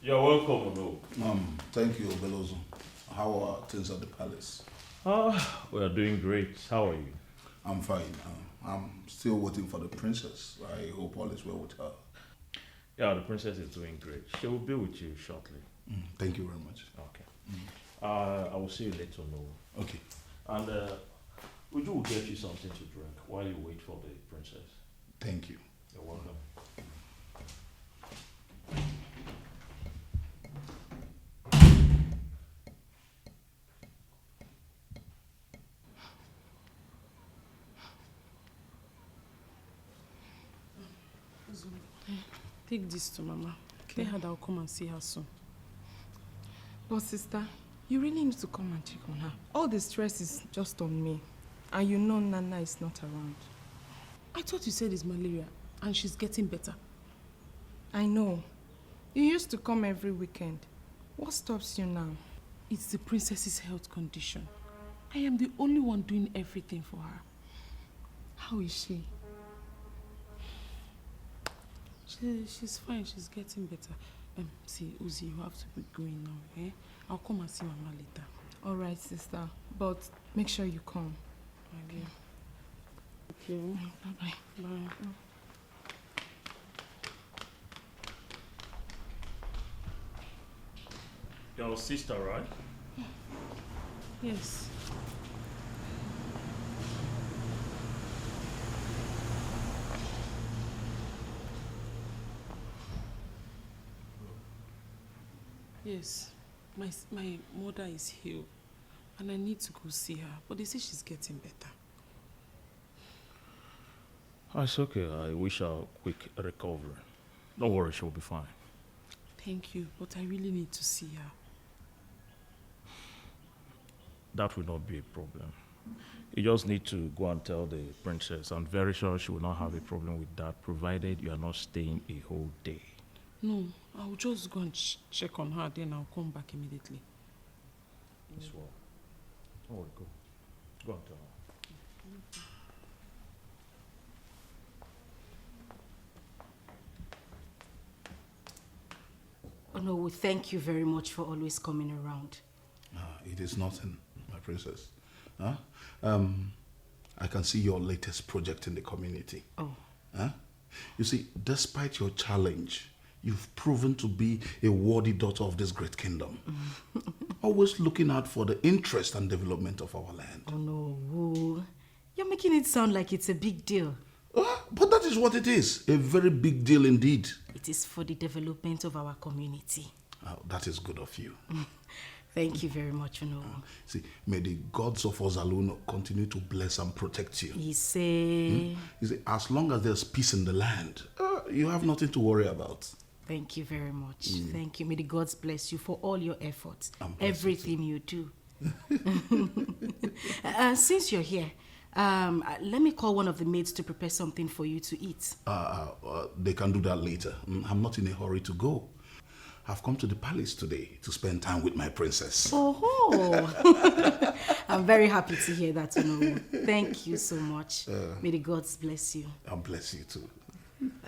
You're welcome, no. Thank you, Obelu. How are things at the palace? We are doing great. How are you? I'm fine. I'm still waiting for the princess. I hope all is well with her. Yeah, the princess is doing great. She will be with you shortly. Thank you very much. Okay. I will see you later, no. Okay. And Uju will get you something to drink while you wait for the princess. Thank you. You're welcome. Take this to Mama. Tell her that I'll come and see her soon. But sister, you really need to come and check on her. All the stress is just on me. And you know Nana is not around. I thought you said it's malaria and she's getting better. I know. You used to come every weekend. What stops you now? It's the princess's health condition. I am the only one doing everything for her. How is she? She's fine. She's getting better. See, Uzi, you have to be going now, eh? I'll come and see Mama later. All right, sister. But make sure you come. Okay. Okay. Bye-bye. Bye. Your sister, right? Yes. Yes, my mother is ill and I need to go see her, but they say she's getting better. It's okay. I wish her a quick recovery. Don't worry, she'll be fine. Thank you, but I really need to see her. That will not be a problem. You just need to go and tell the princess. I'm very sure she will not have a problem with that, provided you are not staying a whole day. No, I'll just go and check on her, then I'll come back immediately. Yes, well. Don't worry, go. Go and tell her. Oh no, we thank you very much for always coming around. It is nothing, my princess. Huh? I can see your latest project in the community. Oh. Huh? You see, despite your challenge, you've proven to be a worthy daughter of this great kingdom. Always looking out for the interest and development of our land. Oh no, you're making it sound like it's a big deal. But that is what it is. A very big deal indeed. It is for the development of our community. That is good of you. Thank you very much, Ono. See, may the gods of Ozaluno continue to bless and protect you. You say, as long as there's peace in the land, you have nothing to worry about. Thank you very much. Thank you. May the gods bless you for all your efforts. Everything you do. Since you're here, let me call one of the maids to prepare something for you to eat. They can do that later. I'm not in a hurry to go. I've come to the palace today to spend time with my princess. Oh, I'm very happy to hear that, Ono. Thank you so much. May the gods bless you. And bless you too.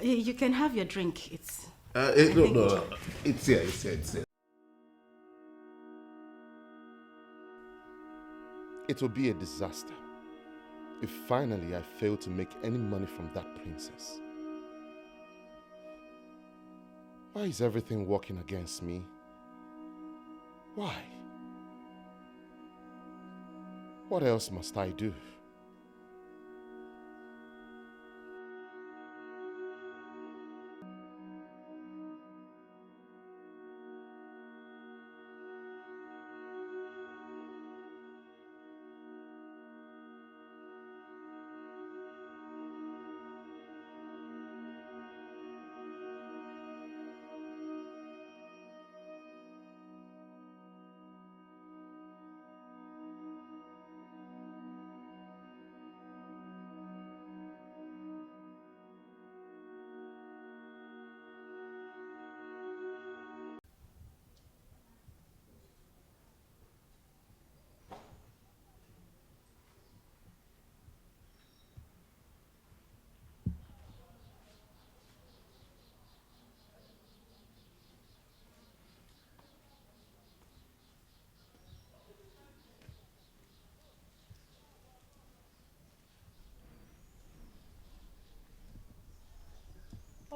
You can have your drink. No. It's here. It will be a disaster if finally I fail to make any money from that princess. Why is everything working against me? Why? What else must I do?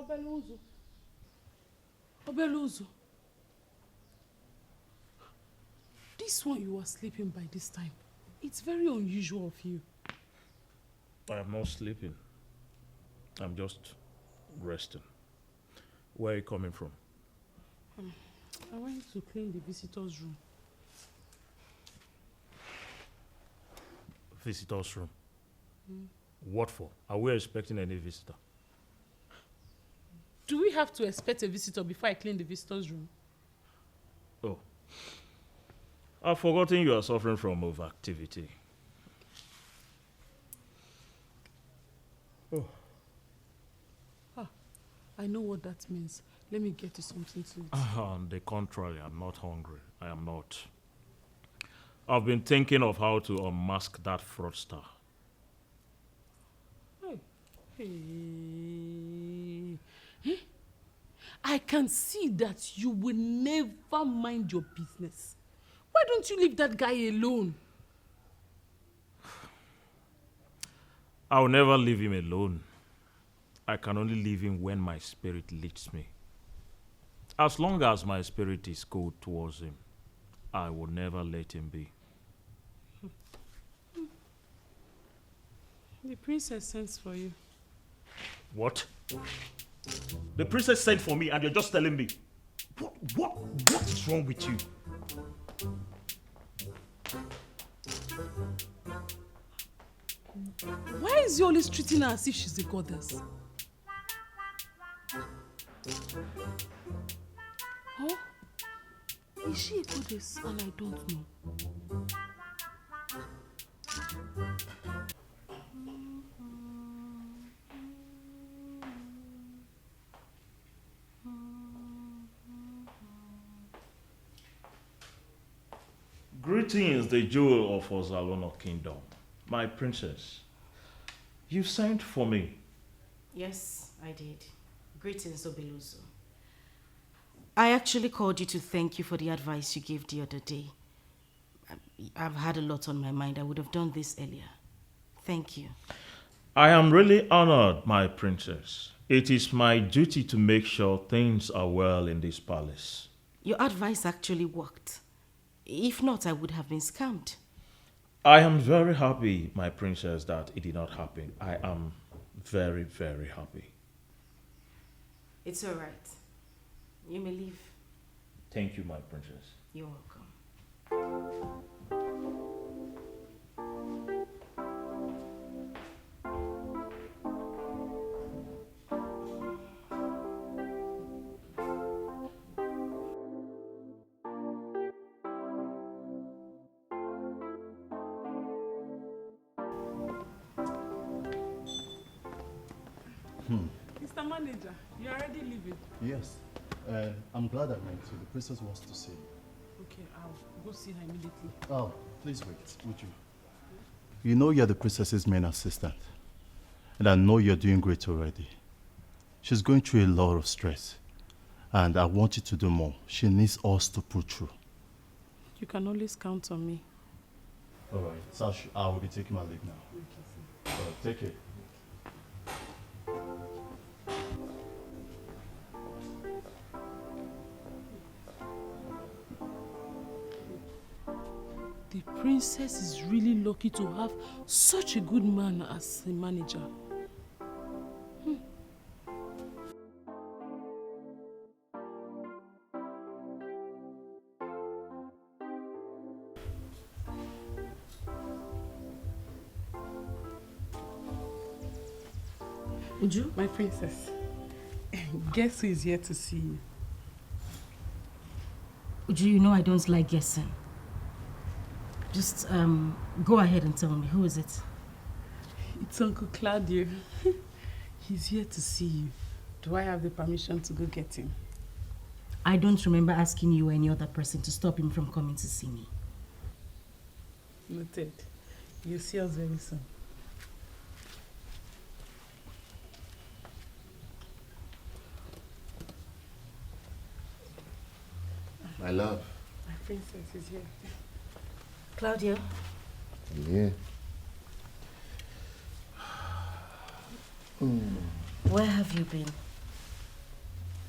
Obeluzu. Obeluzu. This one you are sleeping by this time. It's very unusual of you. I am not sleeping. I'm just resting. Where are you coming from? I went to clean the visitor's room. Visitor's room? What for? Are we expecting any visitor? Do we have to expect a visitor before I clean the visitor's room? Oh. I've forgotten you are suffering from overactivity. Oh. I know what that means. Let me get you something to eat. On the contrary, I'm not hungry. I am not. I've been thinking of how to unmask that fraudster. Hey. I can see that you will never mind your business. Why don't you leave that guy alone? I'll never leave him alone. I can only leave him when my spirit leads me. As long as my spirit is cold towards him, I will never let him be. The princess sends for you. What? The princess sent for me and you're just telling me. What is wrong with you? Why is he always treating her as if she's a goddess? Oh? Is she a goddess and I don't know? Greetings, the jewel of Ozalono Kingdom. My princess, you sent for me. Yes, I did. Greetings, Obeluzu. I actually called you to thank you for the advice you gave the other day. I've had a lot on my mind. I would have done this earlier. Thank you. I am really honored, my princess. It is my duty to make sure things are well in this palace. Your advice actually worked. If not, I would have been scammed. I am very happy, my princess, that it did not happen. I am very, very happy. It's all right. You may leave. Thank you, my princess. You're welcome. Mr. Manager, you're already leaving. Yes, I'm glad I met you. The princess wants to see you. Okay, I'll go see her immediately. Oh, please wait, would you? You know you're the princess's main assistant. And I know you're doing great already. She's going through a lot of stress. And I want you to do more. She needs us to pull through. You can always count on me. All right, so I will be taking my leave now. All right, take care. The princess is really lucky to have such a good man as a manager. Uju? My princess, guess who is here to see you? Uju, you know I don't like guessing. Just go ahead and tell me, who is it? It's Uncle Claudio. He's here to see you. Do I have the permission to go get him? I don't remember asking you or any other person to stop him from coming to see me. Noted. You'll see us very soon. My love. My princess is here. Claudio? I'm here. Where have you been?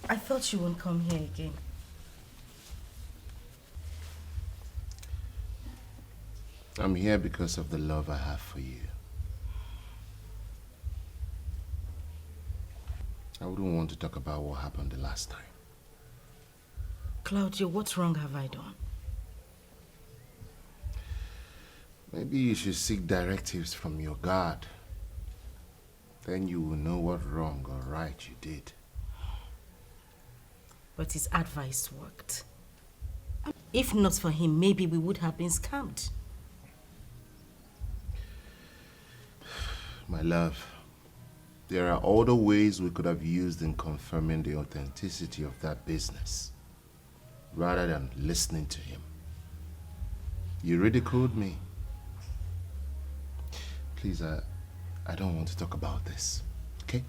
I thought you won't come here again. I'm here because of the love I have for you. I wouldn't want to talk about what happened the last time. Claudio, what wrong have I done? Maybe you should seek directives from your God. Then you will know what wrong or right you did. But his advice worked. If not for him, maybe we would have been scammed. My love, there are other ways we could have used in confirming the authenticity of that business, rather than listening to him. You ridiculed me. Please, I don't want to talk about this, okay?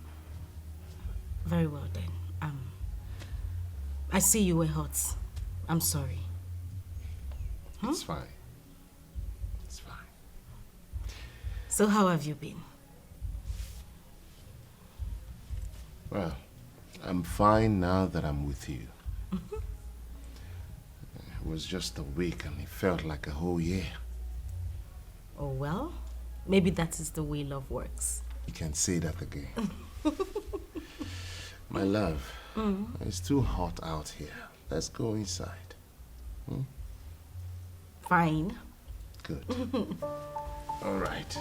Very well then. I see you were hurt. I'm sorry. It's fine. It's fine. So how have you been? Well, I'm fine now that I'm with you. It was just a week and it felt like a whole year. Oh well, maybe that is the way love works. You can say that again. My love, it's too hot out here. Let's go inside. Fine. Good. All right.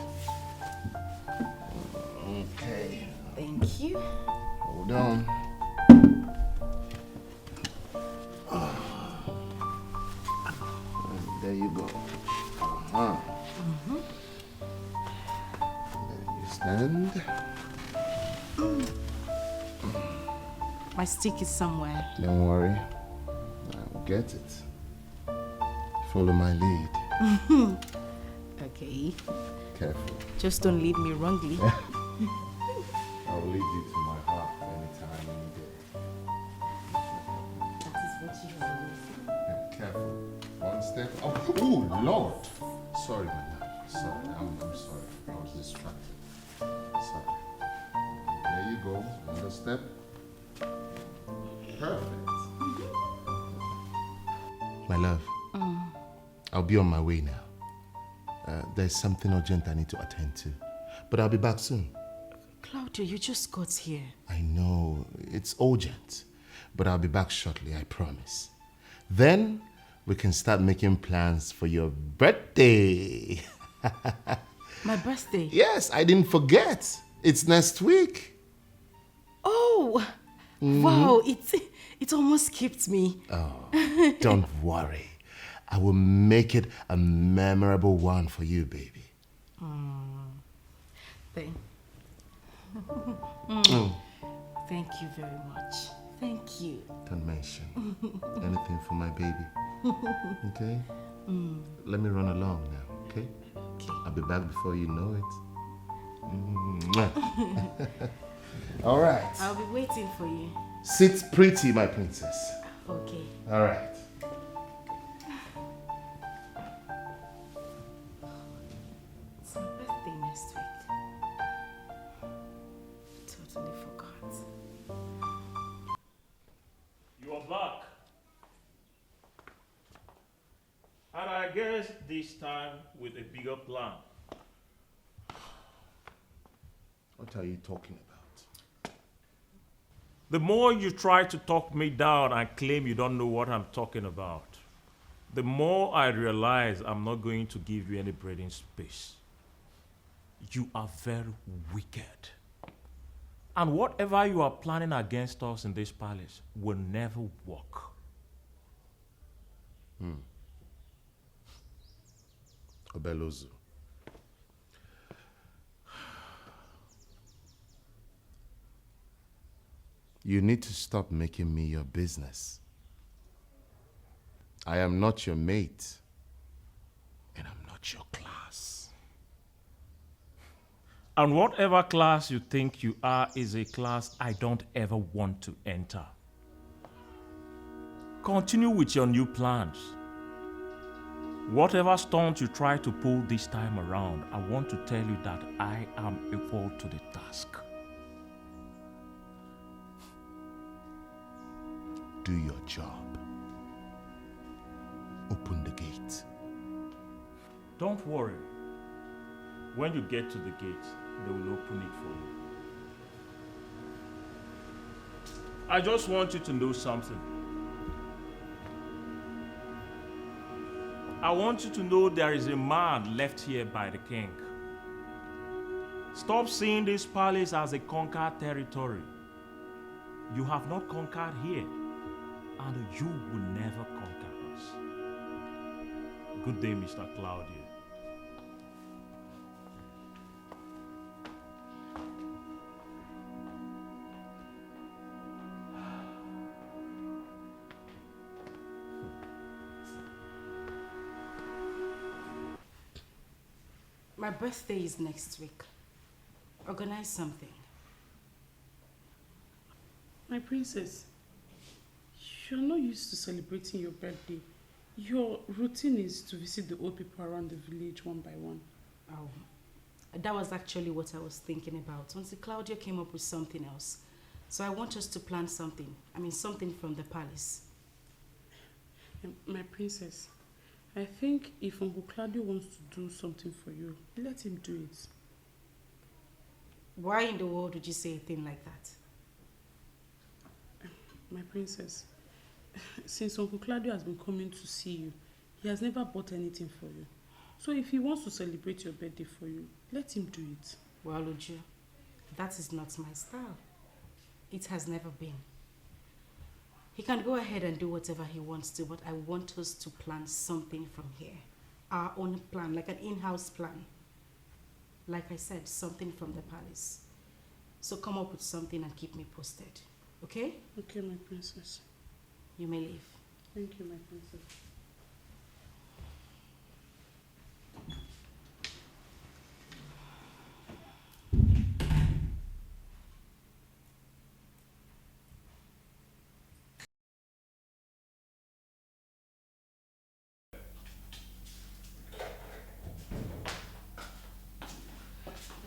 Okay. Thank you. Hold on. There you go. There you stand. My stick is somewhere. Don't worry. I'll get it. Follow my lead. Okay. Careful. Just don't lead me wrongly. I'll lead you to my heart anytime, any day. That is what you have. Yeah, careful. One step. Oh, Lord. Sorry, my love. Sorry. I'm sorry. I was distracted. Sorry. There you go. Another step. Perfect. My love. I'll be on my way now. There's something urgent I need to attend to. But I'll be back soon. Claudio, you just got here. I know, it's urgent, but I'll be back shortly, I promise. Then we can start making plans for your birthday. My birthday? Yes, I didn't forget. It's next week. Oh, wow, it almost skipped me. Oh, don't worry. I will make it a memorable one for you, baby. Thank you very much. Thank you. Don't mention anything for my baby. Okay? Let me run along now, okay? Okay. I'll be back before you know it. Mwah. All right. I'll be waiting for you. Sit pretty, my princess. Okay. All right. It's my birthday next week. Totally forgot. You are back. And I guess this time with a bigger plan. What are you talking about? The more you try to talk me down and claim you don't know what I'm talking about, the more I realize I'm not going to give you any breathing space. You are very wicked. And whatever you are planning against us in this palace will never work. Obelu. You need to stop making me your business. I am not your mate, and I'm not your class. And whatever class you think you are is a class I don't ever want to enter. Continue with your new plans. Whatever stunt you try to pull this time around, I want to tell you that I am equal to the task. do your job. Open the gate. Don't worry. When you get to the gate, they will open it for you. I just want you to know something. I want you to know there is a man left here by the king. Stop seeing this palace as a conquered territory. You have not conquered here, and you will never conquer us. Good day, Mr. Claudio. My birthday is next week. Organize something. My princess, you're not used to celebrating your birthday. Your routine is to visit the old people around the village one by one. Oh, that was actually what I was thinking about. Once Claudio came up with something else. So I want us to plan something. I mean, something from the palace. My princess, I think if Uncle Claudio wants to do something for you, let him do it. Why in the world would you say a thing like that? My princess, since Uncle Claudio has been coming to see you, he has never bought anything for you. So if he wants to celebrate your birthday for you, let him do it. Well, Uju, that is not my style. It has never been. He can go ahead and do whatever he wants to, but I want us to plan something from here. Our own plan, like an in-house plan. Like I said, something from the palace. So come up with something and keep me posted. Okay? Okay, my princess. You may leave. Thank you, my princess.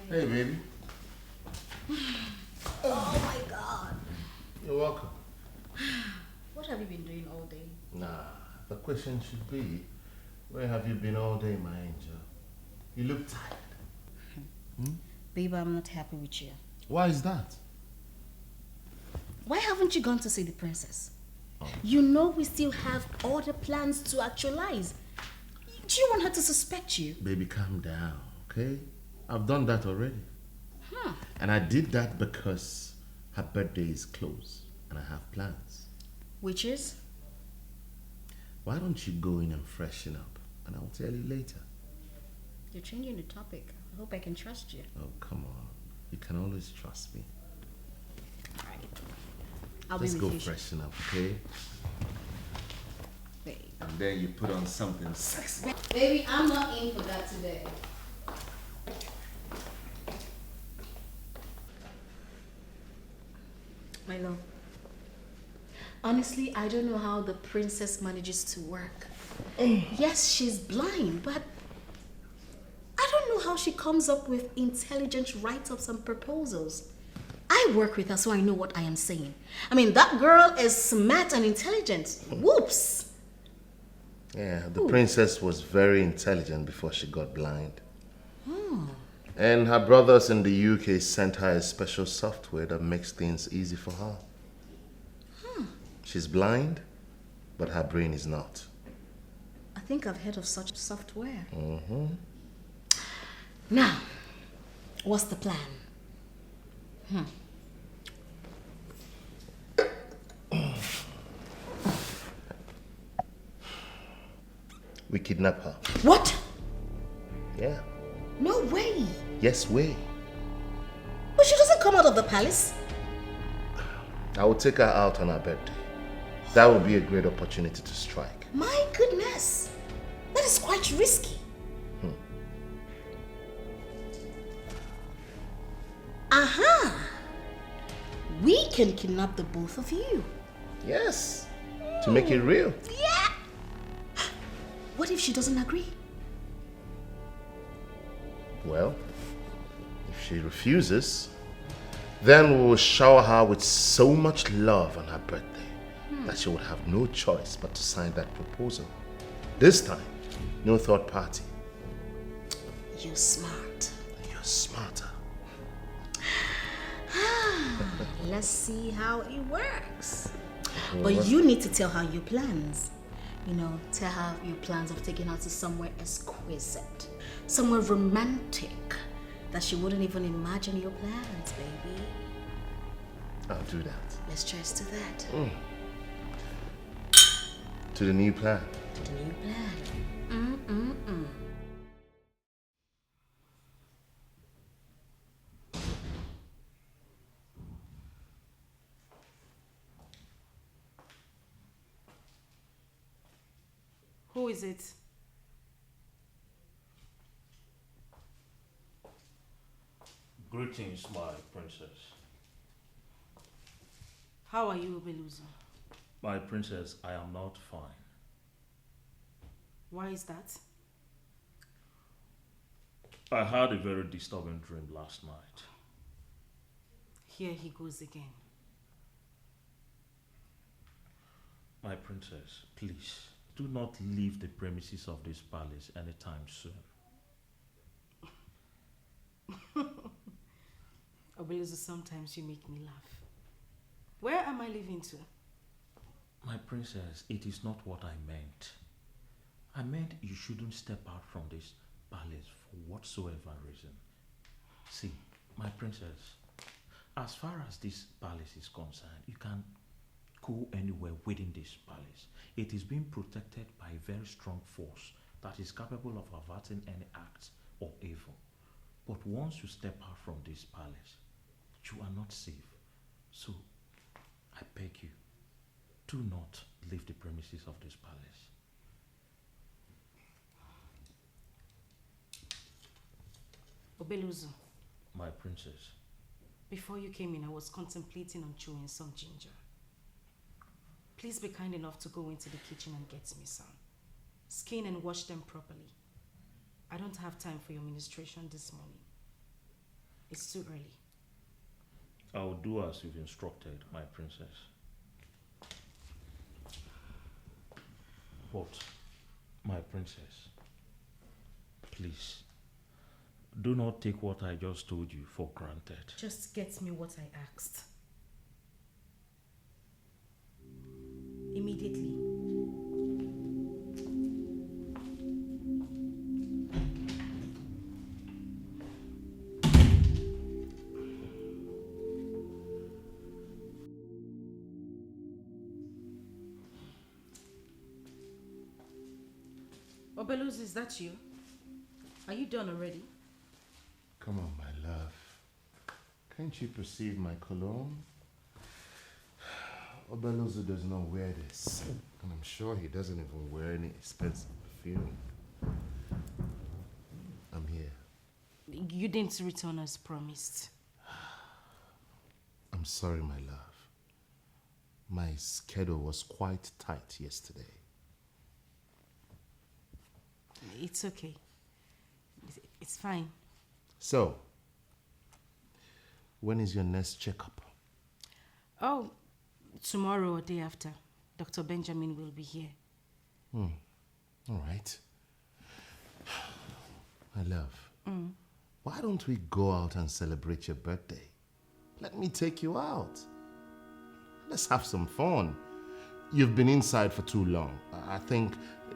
Hey, baby. Oh my God. You're welcome. What have you been doing all day? Nah, the question should be, where have you been all day, my angel? You look tired. Babe, I'm not happy with you. Why is that? Why haven't you gone to see the princess? You know we still have other plans to actualize. Do you want her to suspect you? Baby, calm down, okay? I've done that already. And I did that because her birthday is close and I have plans. Which is? Why don't you go in and freshen up and I'll tell you later. You're changing the topic. I hope I can trust you. Oh, come on. You can always trust me. All right. I'll Just be go with you. freshen up, okay? Babe. And then you put on something sexy. Baby, I'm not in for that today. My love. Honestly, I don't know how the princess manages to work. Yes, she's blind, but I don't know how she comes up with intelligent write-ups and proposals. I work with her, so I know what I am saying. I mean, that girl is smart and intelligent. Whoops! Yeah, the princess was very intelligent before she got blind. And her brothers in the UK sent her a special software that makes things easy for her. She's blind, but her brain is not. I think I've heard of such software. Mm-hmm. Now, what's the plan? We kidnap her. What? Yeah. No way. Yes, way. But she doesn't come out of the palace. I will take her out on her birthday. That would be a great opportunity to strike. My goodness. That is quite risky. Aha! We can kidnap the both of you. Yes. To make it real. Yeah! What if she doesn't agree? Well, if she refuses, then we will shower her with so much love on her birthday that she would have no choice but to sign that proposal. This time, no third party. You're smart. You're smarter. Let's see how it works. Well, But you need to tell her your plans. You know, tell her your plans of taking her to somewhere exquisite, somewhere romantic that she wouldn't even imagine your plans, baby. I'll do that. Let's cheers to that. To the new plan. To the new plan. Who is it? Greetings, my princess. How are you, Obelu? My princess, I am not fine. Why is that? I had a very disturbing dream last night. Here he goes again. My princess, please, do not leave the premises of this palace anytime soon. Obelu, sometimes you make me laugh. Where am I leaving to? My princess, it is not what I meant. I meant you shouldn't step out from this palace for whatsoever reason. See, my princess, as far as this palace is concerned, you can go anywhere within this palace. It is being protected by a very strong force that is capable of averting any act of evil. But once you step out from this palace, you are not safe. So, I beg you, do not leave the premises of this palace. Obelu, My princess. before you came in, I was contemplating on chewing some ginger. Please be kind enough to go into the kitchen and get me some. Skin and wash them properly. I don't have time for your ministration this morning. It's too early. I will do as you've instructed, my princess. But, my princess, please, do not take what I just told you for granted. Just get me what I asked. Immediately. Obelu, is that you? Are you done already? Come on, my love. Can't you perceive my cologne? Obeluzu does not wear this. And I'm sure he doesn't even wear any expensive perfume. I'm here. You didn't return as promised. I'm sorry, my love. My schedule was quite tight yesterday. It's okay. It's fine. So, when is your next checkup? Oh, tomorrow or day after. Dr. Benjamin will be here. All right. My love, why don't we go out and celebrate your birthday? Let me take you out. Let's have some fun. You've been inside for too long. I think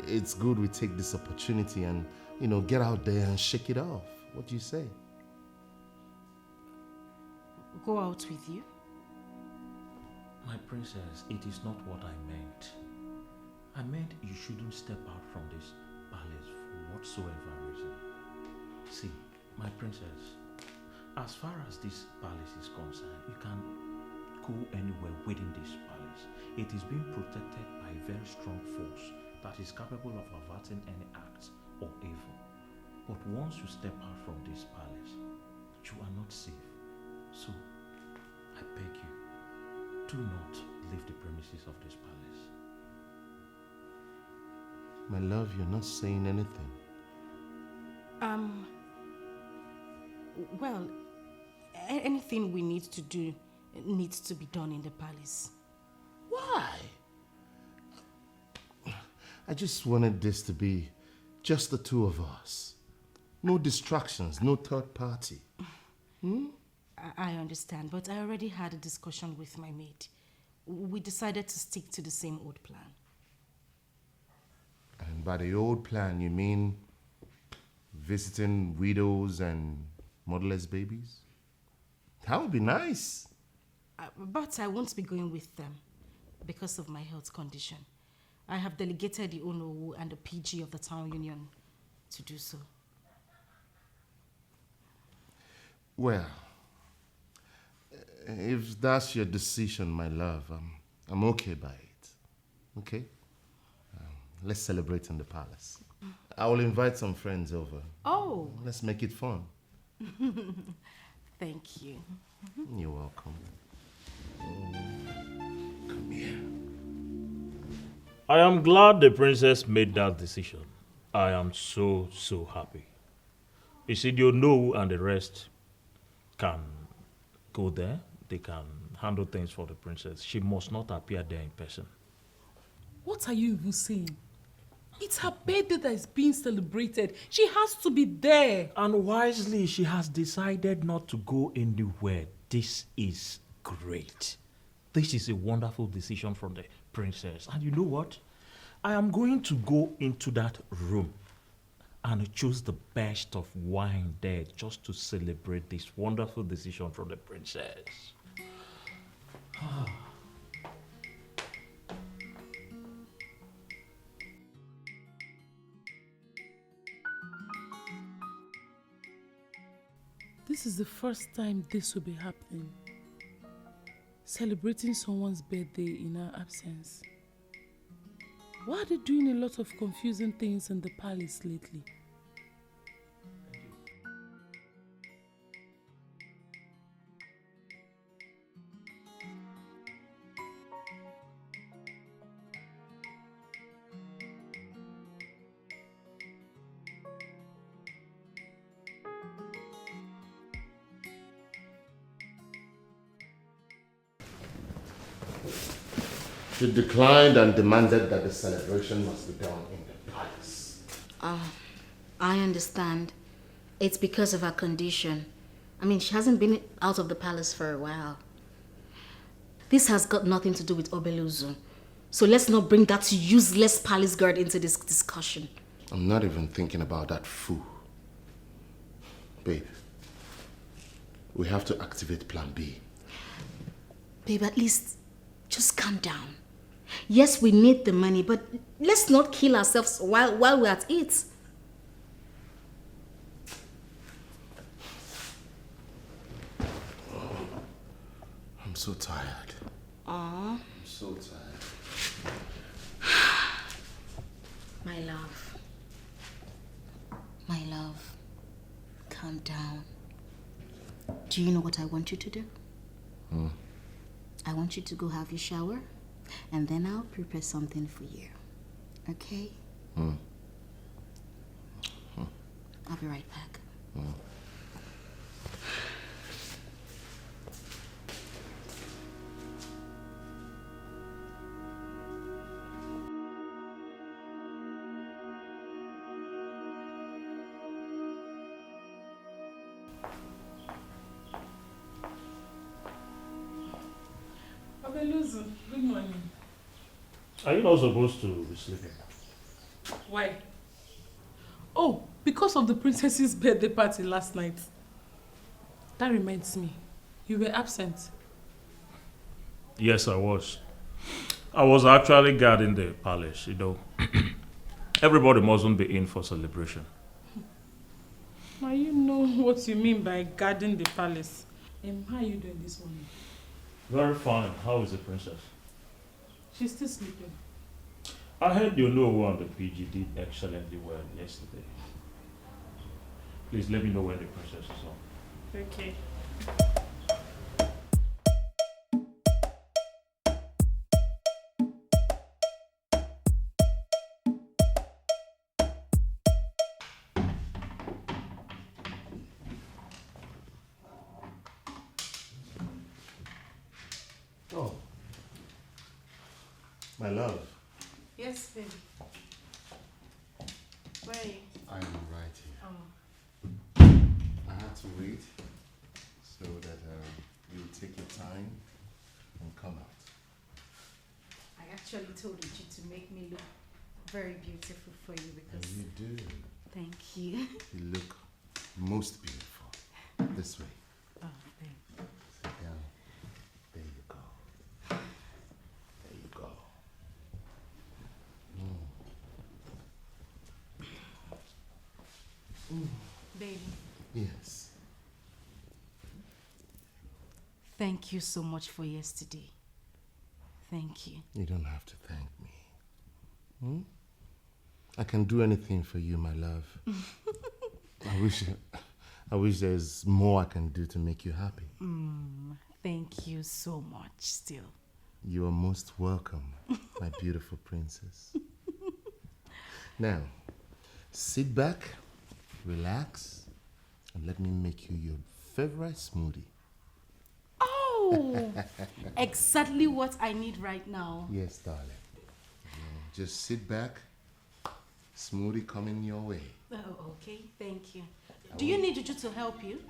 it's good we take this opportunity and, get out there and shake it off. What do you say? Go out with you? My princess, it is not what I meant. I meant you shouldn't step out from this palace for whatsoever reason. See, my princess, as far as this palace is concerned, you can go anywhere within this palace. It is being protected by a very strong force that is capable of averting any act of evil. But once you step out from this palace, you are not safe. So, I beg you, do not leave the premises of this palace. My love, you're not saying anything. Well, anything we need to do needs to be done in the palace. Why? I just wanted this to be just the two of us. No distractions, no third party. I understand, but I already had a discussion with my maid. We decided to stick to the same old plan. And by the old plan, you mean visiting widows and motherless babies? That would be nice. But I won't be going with them because of my health condition. I have delegated the ONOWU and the PG of the town union to do so. Well, if that's your decision, my love, I'm okay by it. Okay? Let's celebrate in the palace. I will invite some friends over. Oh! Let's make it fun. Thank you. You're welcome. Come here. I am glad the princess made that decision. I am so happy. You see, you know, and the rest can go there. They can handle things for the princess. She must not appear there in person. What are you even saying? It's her birthday that is being celebrated. She has to be there. And wisely, she has decided not to go anywhere. This is great. This is a wonderful decision from the princess. And you know what? I am going to go into that room and choose the best of wine there just to celebrate this wonderful decision from the princess. This is the first time this will be happening. Celebrating someone's birthday in her absence. Why are they doing a lot of confusing things in the palace lately? She declined and demanded that the celebration must be done in the palace. I understand. It's because of her condition. I mean, she hasn't been out of the palace for a while. This has got nothing to do with Obelu. So let's not bring that useless palace guard into this discussion. I'm not even thinking about that fool. Babe, we have to activate Plan B. Babe, at least just calm down. Yes, we need the money, but let's not kill ourselves while we're at it. I'm so tired. Aww. I'm so tired. My love. My love. Calm down. Do you know what I want you to do? I want you to go have your shower, and then I'll prepare something for you. Okay? I'll be right back. Obelu, good morning. Are you not supposed to be sleeping? Why? Oh, because of the princess's birthday party last night. That reminds me, you were absent. Yes, I was. I was actually guarding the palace, you know. Everybody mustn't be in for celebration. Now you know what you mean by guarding the palace. How are you doing this morning? Very fine. How is the princess? She's still sleeping. I heard you know and the PG did excellently well yesterday. Please let me know when the princess is on. Okay. Oh. My love. Yes, baby. Where are you? I am right here. I had to wait so that you take your time and come out. I actually told you to make me look very beautiful for you because... And you do. Thank you. You look most beautiful. This way. Oh, thank you. Sit down. There you go. There you go. Baby. Yes. Thank you so much for yesterday. Thank you. You don't have to thank me. I can do anything for you, my love. I wish there's more I can do to make you happy. Thank you so much still. You are most welcome, my beautiful princess. Now, sit back, relax, and let me make you your favorite smoothie. Oh, exactly what I need right now. Yes, darling. Just sit back. Smoothie coming your way. Oh, okay. Thank you. Do you need Juju to help you?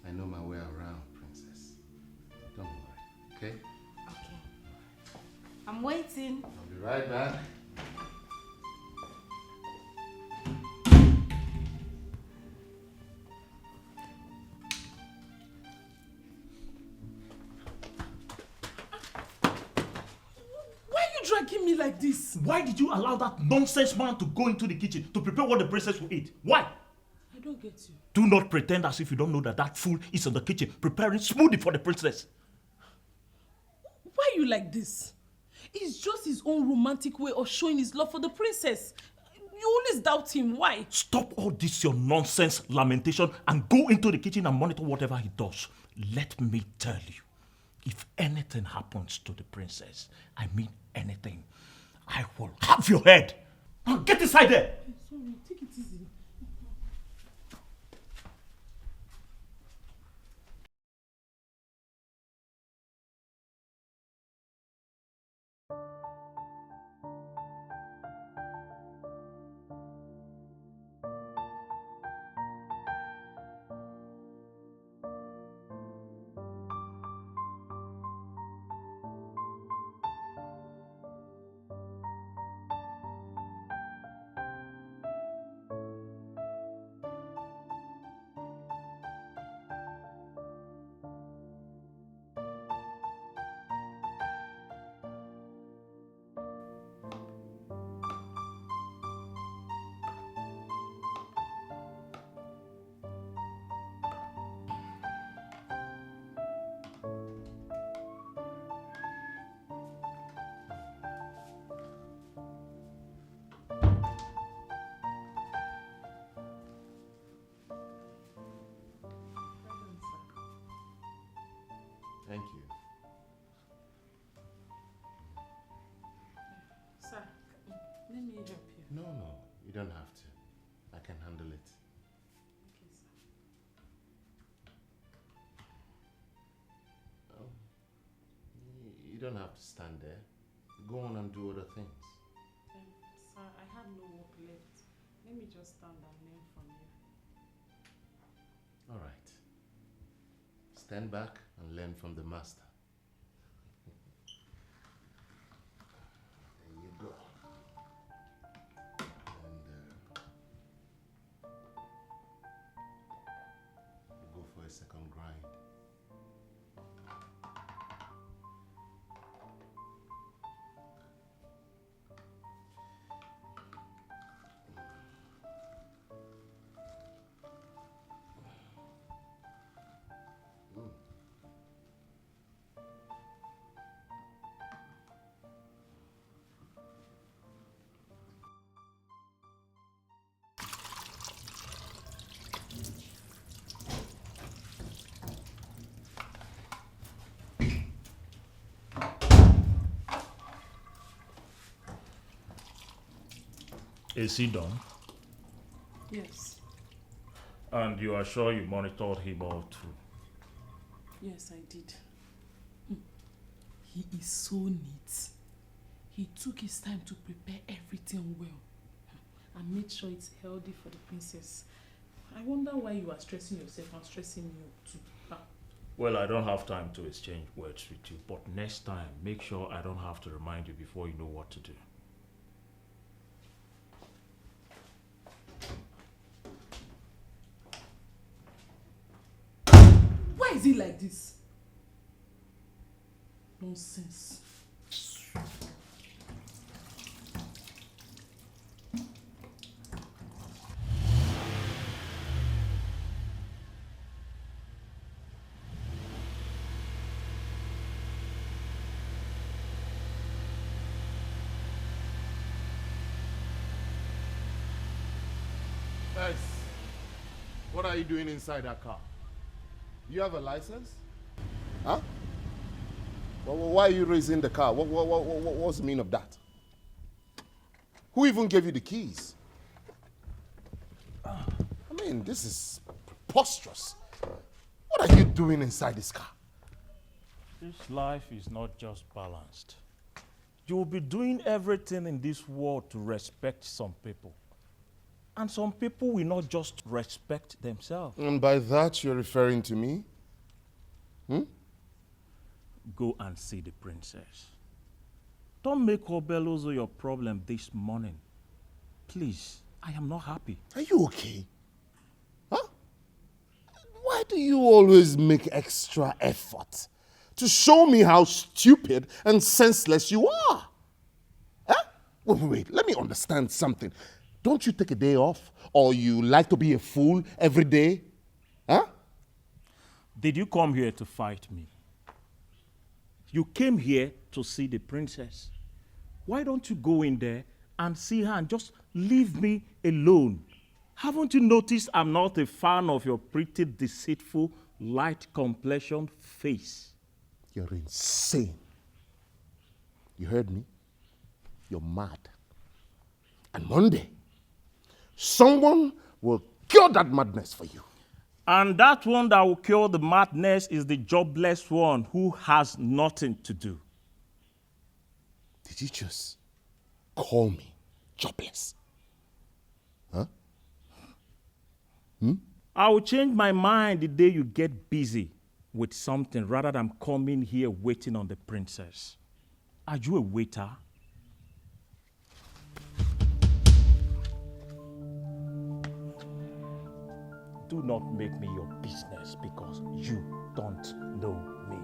I know my way around, princess. Don't worry, okay? Okay. I'm waiting. I'll be right back. Why are you dragging me like this? Why did you allow that nonsense man to go into the kitchen to prepare what the princess will eat? Why? I don't get you. Do not pretend as if you don't know that that fool is in the kitchen preparing smoothie for the princess. Why are you like this? It's just his own romantic way of showing his love for the princess. You always doubt him. Why? Stop all this your nonsense lamentation and go into the kitchen and monitor whatever he does. Let me tell you, if anything happens to the princess, I mean anything, I will have your head. Now get inside there. Sorry, take it easy. Thank you. Sir, let me help you. No, you don't have to. I can handle it. Okay, sir. Oh, you don't have to stand there. Go on and do other things. Sir, I have no work left. Let me just stand and learn from you. All right. Stand back and learn from the master. There you go. And we'll go for a second grind. Is he done? Yes. And you are sure you monitored him all through? Yes, I did. He is so neat. He took his time to prepare everything well. and make sure it's healthy for the princess. I wonder why you are stressing yourself and stressing me too. Well, I don't have time to exchange words with you, but next time, make sure I don't have to remind you before you know what to do. Why is it like this? Nonsense. Yes. What are you doing inside that car? You have a license? Huh? Why are you raising the car? What's the meaning of that? Who even gave you the keys? I mean, this is preposterous. What are you doing inside this car? This life is not just balanced. You will be doing everything in this world to respect some people. And some people will not just respect themselves. And by that, you're referring to me? Go and see the princess. Don't make Obelu your problem this morning. Please, I am not happy. Are you okay? Huh? Why do you always make extra effort to show me how stupid and senseless you are? Huh? Wait, let me understand something. Don't you take a day off, or you like to be a fool every day? Huh? Did you come here to fight me? You came here to see the princess. Why don't you go in there and see her and just leave me alone? Haven't you noticed I'm not a fan of your pretty, deceitful, light complexion face? You're insane. You heard me? You're mad. And Monday, someone will cure that madness for you. And that one that will cure the madness is the jobless one who has nothing to do. Did you just call me jobless? Huh? I will change my mind the day you get busy with something rather than coming here waiting on the princess. Are you a waiter? Do not make me your business because you don't know me.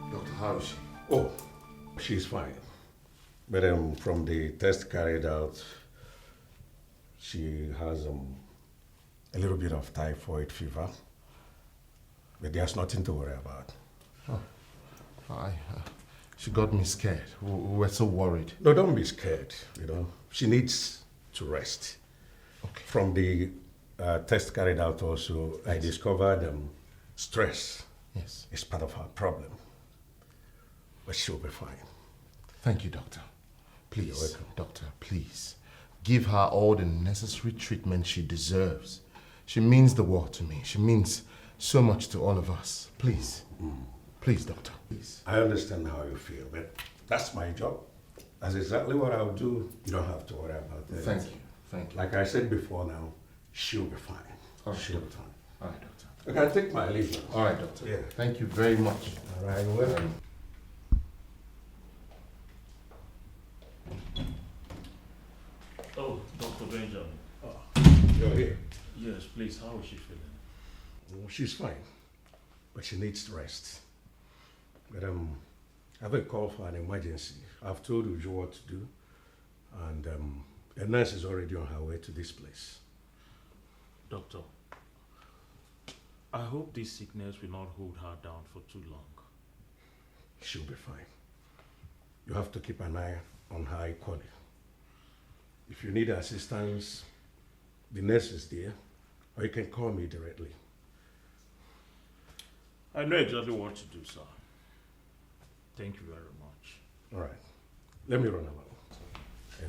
Doctor, how is she? Oh, she's fine. But from the test carried out, she has a little bit of typhoid fever. But there's nothing to worry about. Oh. She got me scared. We were so worried. No, don't be scared. She needs to rest. Okay. From the test carried out also, yes. I discovered stress. Yes. Is part of her problem. But she'll be fine. Thank you, doctor. Please, you're welcome. Doctor, please. Give her all the necessary treatment she deserves. She means the world to me. She means so much to all of us. Please. Please, doctor. Please. I understand how you feel, but that's my job. That's exactly what I'll do. You don't have to worry about that. Thank you. Thank you. Like I said before now, she'll be fine. All right, She'll be doctor. fine. All right, doctor. I can take my leave now. All right, doctor. Yeah. Thank you very much. All right, well. Oh, Dr. Benjamin. You're here. Yes, please, how is she feeling? Oh, she's fine, but she needs rest. But I haven't called for an emergency. I've told Uju what to do, and the nurse is already on her way to this place. Doctor, I hope this sickness will not hold her down for too long. She'll be fine. You have to keep an eye on her equally. If you need assistance, the nurse is there, or you can call me directly. I know exactly what to do, sir. Thank you very much. All right. Let me run along. Yeah.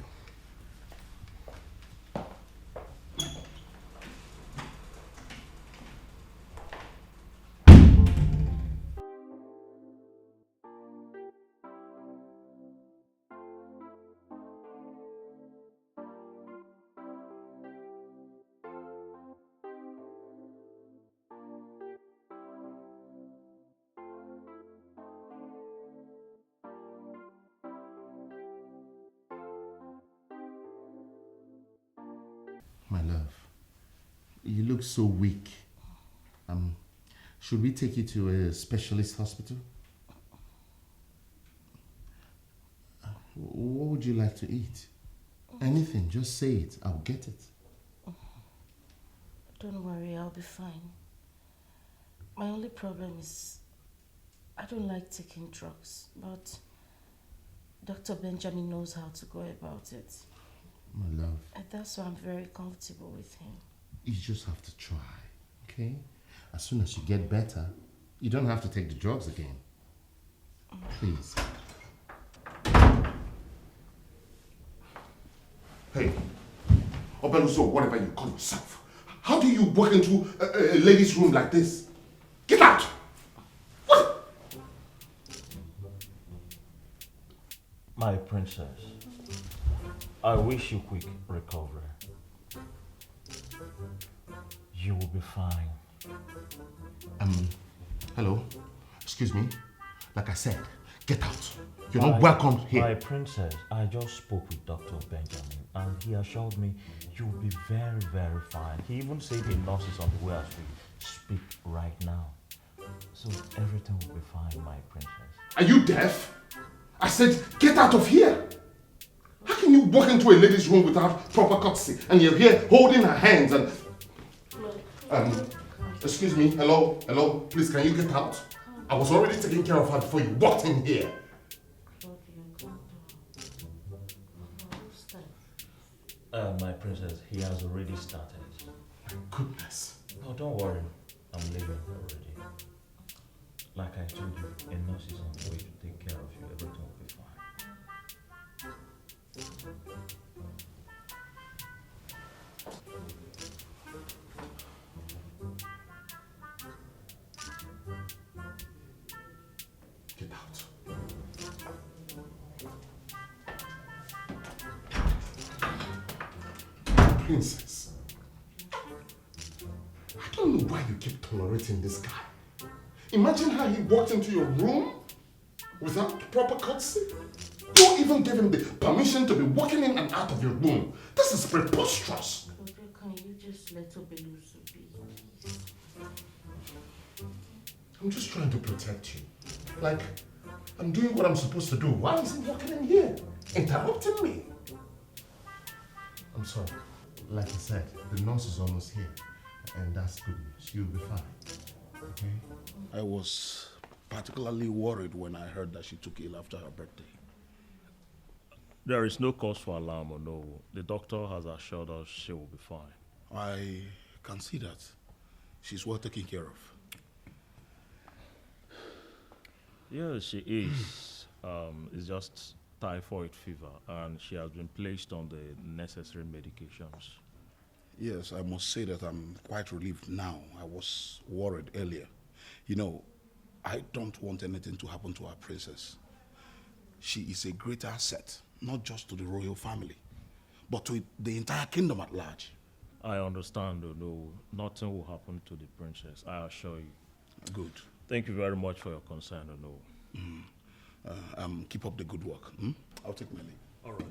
My love, you look so weak. Should we take you to a specialist hospital? What would you like to eat? Anything, just say it. I'll get it. Don't worry, I'll be fine. My only problem is I don't like taking drugs, but Dr. Benjamin knows how to go about it. My love, And that's why I'm very comfortable with him. you just have to try, okay? As soon as you get better, you don't have to take the drugs again. Please. Hey, Obelu, so whatever you call yourself, how do you walk into a lady's room like this? Get out! What? My princess, I wish you quick recovery. You will be fine. Hello? Excuse me? Like I said, get out. You're not welcome here. My princess, I just spoke with Dr. Benjamin and he assured me you will be very, very fine. He even said the nurse is on the way as we speak right now. So everything will be fine, my princess. Are you deaf? I said, get out of here. How can you walk into a lady's room without proper courtesy and you're here holding her hands and... excuse me, hello, please can you get out? I was already taking care of her before you walked in here. My princess, he has already started. My goodness. Oh, don't worry. I'm leaving already. Like I told you, a nurse is on the way to take care of you. Everything will be fine. Get out. Princess, I don't know why you keep tolerating this guy. Imagine how he walked into your room without proper courtesy. You even gave him the permission to be walking in and out of your room. This is preposterous. Can you just let Obelu be? I'm just trying to protect you. Like, I'm doing what I'm supposed to do. Why is he walking in here? Interrupting me. I'm sorry. Like I said, the nurse is almost here. And that's good news. You'll be fine. Okay? I was particularly worried when I heard that she took ill after her birthday. There is no cause for alarm or no. The doctor has assured us she will be fine. I can see that. She's well taken care of. Yes, she is. It's just typhoid fever and she has been placed on the necessary medications. Yes, I must say that I'm quite relieved now. I was worried earlier. You know, I don't want anything to happen to our princess. She is a great asset, not just to the royal family, but to the entire kingdom at large. I understand, no, nothing will happen to the princess, I assure you. Good. Thank you very much for your concern, no. Keep up the good work. I'll take my leave. All right.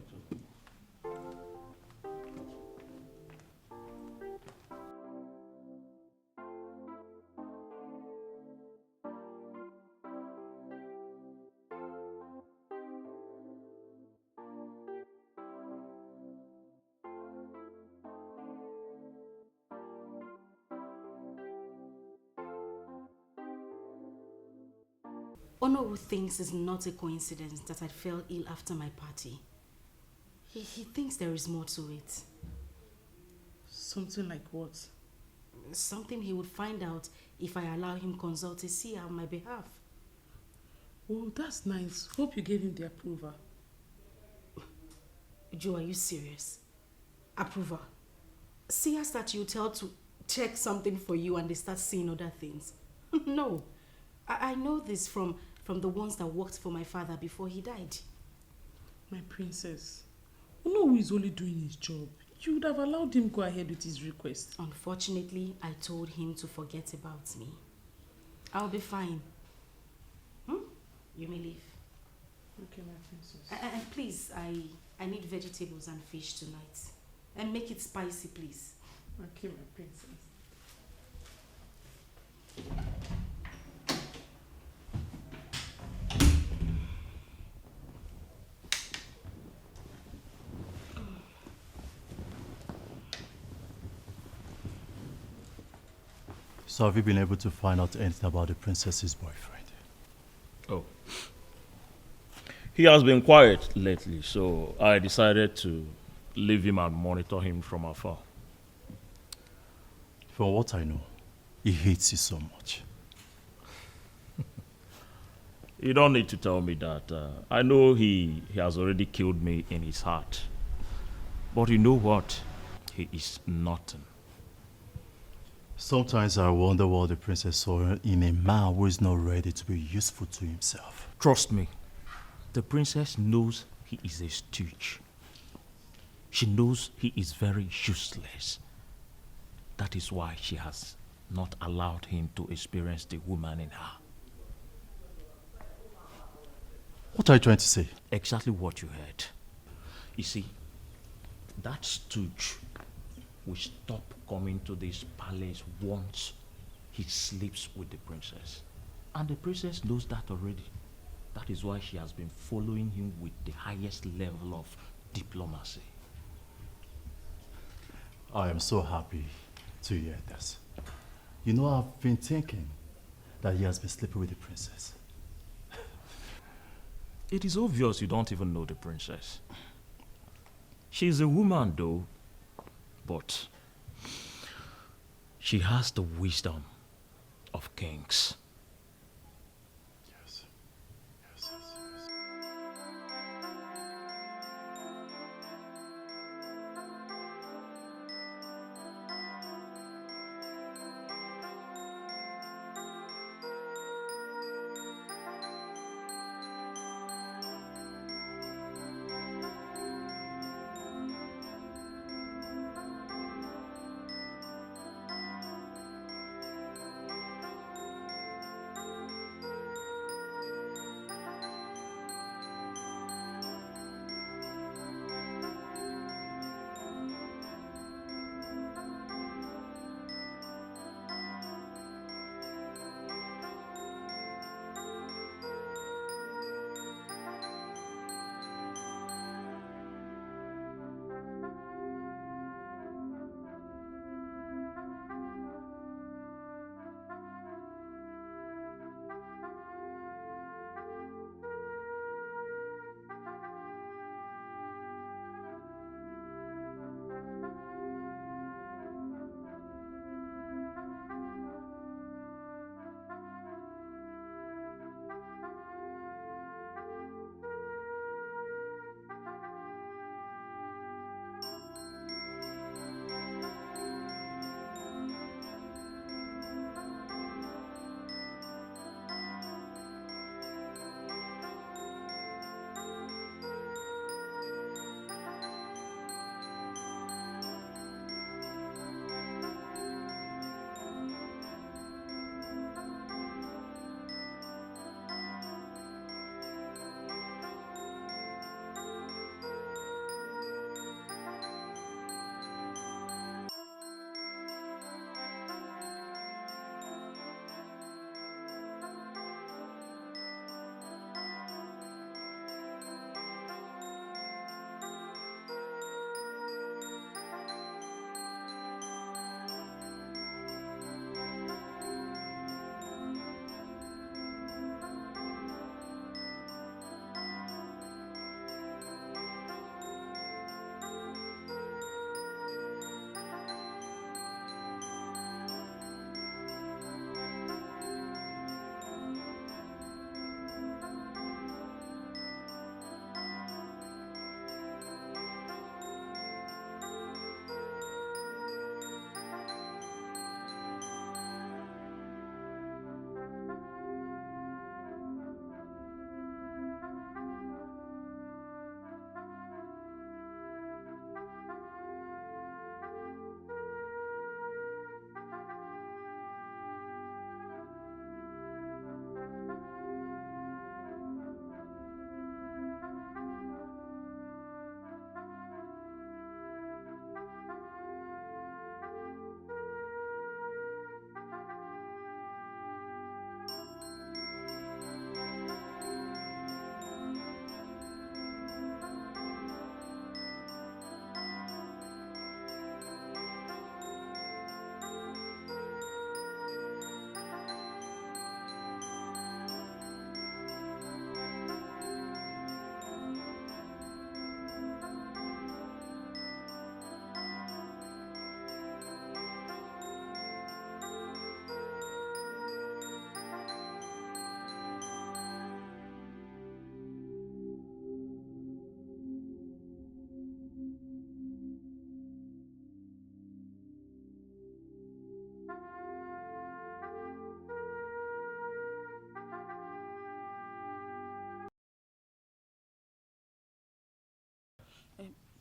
Ono thinks it's not a coincidence that I fell ill after my party. He thinks there is more to it. Something like what? Something he would find out if I allow him consult a seer on my behalf. Oh, that's nice. Hope you gave him the approval. Joe, are you serious? Approval? Seers that you tell to check something for you and they start seeing other things? No. I know this from the ones that worked for my father before he died. My princess, Olowu is only doing his job. You would have allowed him go ahead with his request. Unfortunately, I told him to forget about me. I'll be fine. You may leave. Okay, my princess. And please, I need vegetables and fish tonight. And make it spicy, please. Okay, my princess. So have you been able to find out anything about the princess's boyfriend? Oh. He has been quiet lately, so I decided to leave him and monitor him from afar. From what I know, he hates you so much. You don't need to tell me that. I know he has already killed me in his heart. But you know what? He is nothing. Sometimes I wonder what the princess saw in a man who is not ready to be useful to himself. Trust me, the princess knows he is a stooge. She knows he is very useless. That is why she has not allowed him to experience the woman in her. What are you trying to say? Exactly what you heard. You see, that stooge will stop coming to this palace once he sleeps with the princess. And the princess knows that already. That is why she has been following him with the highest level of diplomacy. I am so happy to hear this. You know, I've been thinking that he has been sleeping with the princess. It is obvious you don't even know the princess. She's a woman though, but she has the wisdom of kings. Yes. Yes, yes, yes.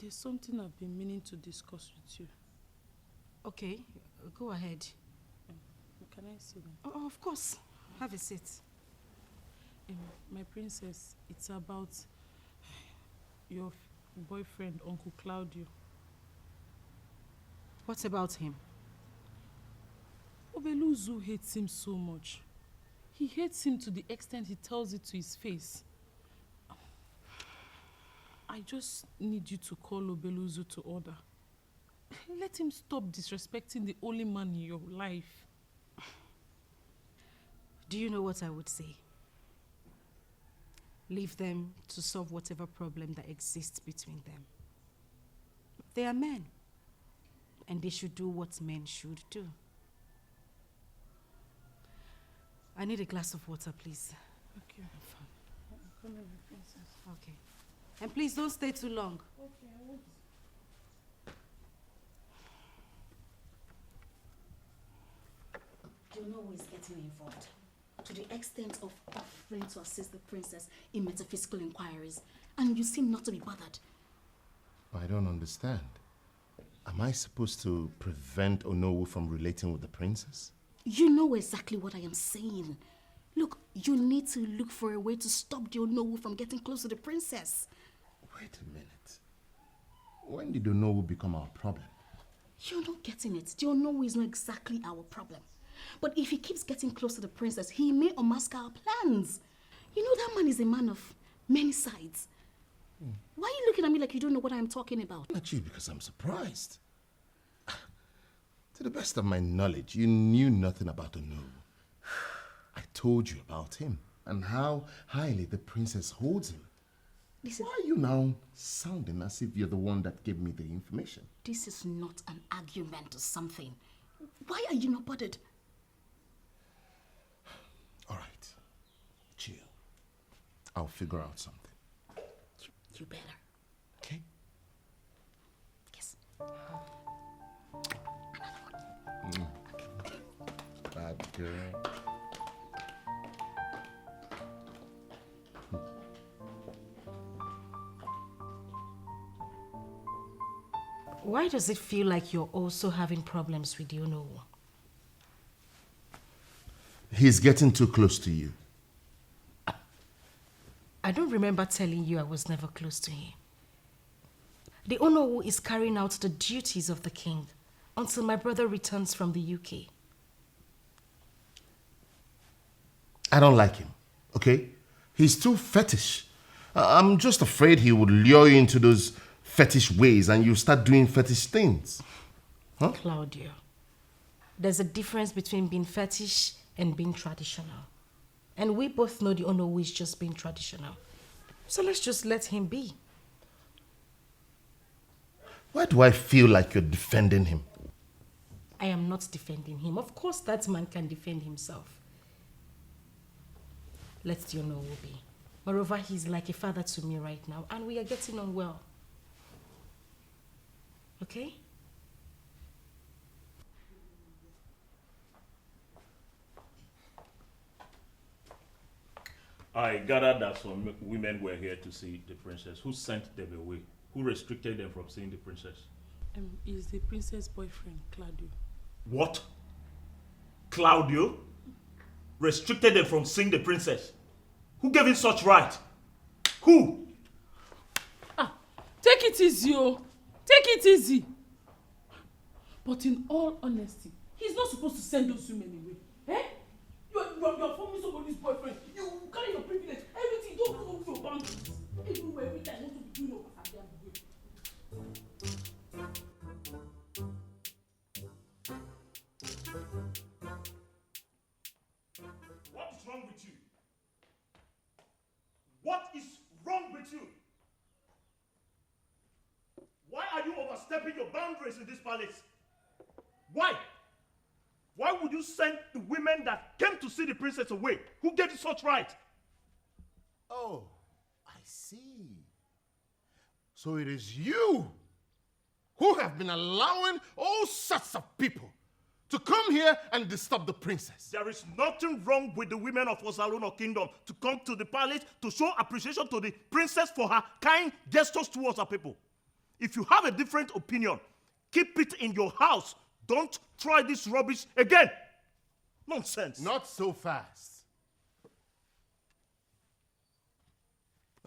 There's something I've been meaning to discuss with you. Okay, go ahead. Can I sit down? Oh, of course. Have a seat. My princess, it's about your boyfriend, Uncle Claudio. What about him? Obelu hates him so much. He hates him to the extent he tells it to his face. I just need you to call Obelu to order. Let him stop disrespecting the only man in your life. Do you know what I would say? Leave them to solve whatever problem that exists between them. They are men, and they should do what men should do. I need a glass of water, please. Okay. I'm coming, princess. Okay. And please don't stay too long. Okay, I won't. You know who is getting involved, to the extent of offering to assist the princess in metaphysical inquiries, and you seem not to be bothered. I don't understand. Am I supposed to prevent Onowu from relating with the princess? You know exactly what I am saying. Look, you need to look for a way to stop the Onowu from getting close to the princess. Wait a minute. When did Onowu become our problem? You're not getting it. The Onowu is not exactly our problem. But if he keeps getting close to the princess, he may unmask our plans. You know, that man is a man of many sides. Why are you looking at me like you don't know what I'm talking about? Not you, because I'm surprised. To the best of my knowledge, you knew nothing about Onowu. I told you about him and how highly the princess holds him. Listen, Why are you now sounding as if you're the one that gave me the information? this is not an argument or something. Why are you not bothered? All right, chill. I'll figure out something. You better. Okay? Yes. Bad girl. Why does it feel like you're also having problems with Onowu? He's getting too close to you. I don't remember telling you I was never close to him. The Onowu is carrying out the duties of the king until my brother returns from the UK. I don't like him, okay? He's too fetish. I'm just afraid he would lure you into those fetish ways and you start doing fetish things. Huh? Claudio, there's a difference between being fetish and being traditional. And we both know the Onowu is just being traditional. So let's just let him be. Why do I feel like you're defending him? I am not defending him. Of course that man can defend himself. Let the Onowu be. Moreover, he's like a father to me right now, and we are getting on well. Okay? I gathered that some women were here to see the princess. Who sent them away? Who restricted them from seeing the princess? Is the princess' boyfriend, Claudio. What? Claudio? Restricted them from seeing the princess? Who gave him such right? Who? Take it easy, oh. Take it easy. But in all honesty, he's not supposed to send those women away. Eh? You're forming somebody's boyfriend. You carry your privilege. Everything. Don't go over your boundaries. Everywhere, every time, want to be doing over at the end of the day. What is wrong with you? What is wrong with you? Why are you overstepping your boundaries in this palace? Why? Why would you send the women that came to see the princess away? Who gave you such right? Oh, I see. So it is you who have been allowing all sorts of people to come here and disturb the princess. There is nothing wrong with the women of Osaluno Kingdom to come to the palace to show appreciation to the princess for her kind gestures towards her people. If you have a different opinion, keep it in your house. Don't try this rubbish again. Nonsense. Not so fast.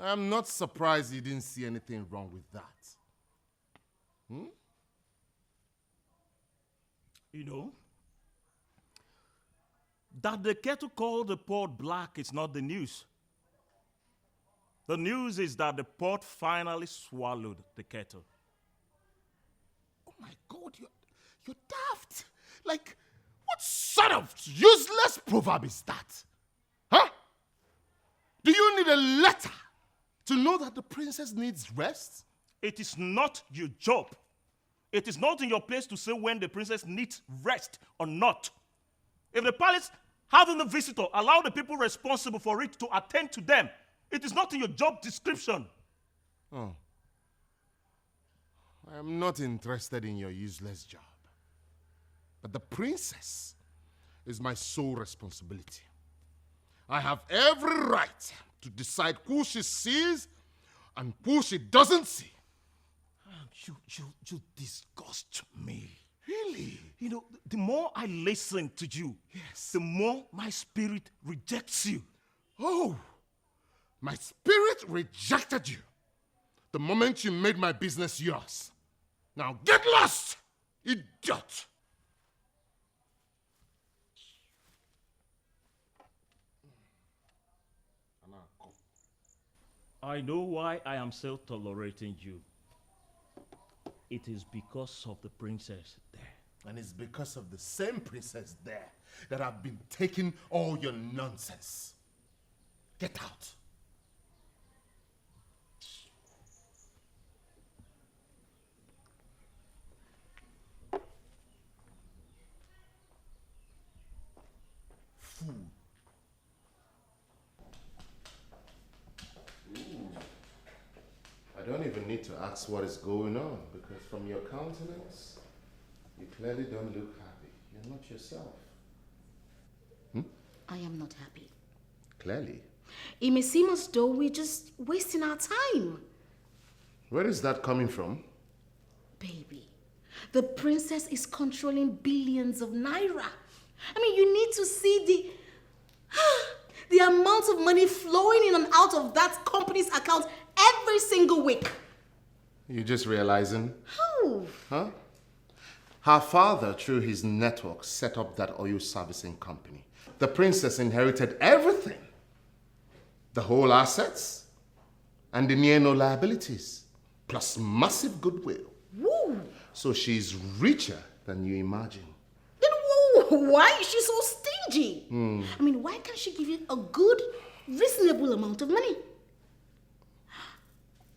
I'm not surprised you didn't see anything wrong with that. You know, that the kettle called the pot black is not the news. The news is that the pot finally swallowed the kettle. Oh my God, you're daft. Like, what sort of useless proverb is that? Huh? Do you need a letter to know that the princess needs rest? It is not your job. It is not in your place to say when the princess needs rest or not. If the palace having a visitor, allow the people responsible for it to attend to them. It is not in your job description. Oh. I am not interested in your useless job. But the princess is my sole responsibility. I have every right to decide who she sees and who she doesn't see. You disgust me. Really? You know, the more I listen to you, Yes. the more my spirit rejects you. Oh, my spirit rejected you the moment you made my business yours. Now get lost, idiot! I know why I am still tolerating you. It is because of the princess there. And it's because of the same princess there that I've been taking all your nonsense. Get out. Fool. I don't even need to ask what is going on, because from your countenance, you clearly don't look happy. You're not yourself. I am not happy. Clearly. It may seem as though we're just wasting our time. Where is that coming from? Baby, the princess is controlling billions of naira. I mean, you need to see the amount of money flowing in and out of that company's account every single week. You just realizing? How? Huh? Her father, through his network, set up that oil servicing company. The princess inherited everything. The whole assets and the near no liabilities, plus massive goodwill. Woo! So she's richer than you imagine. Then why is she so stingy? I mean, why can't she give you a good, reasonable amount of money?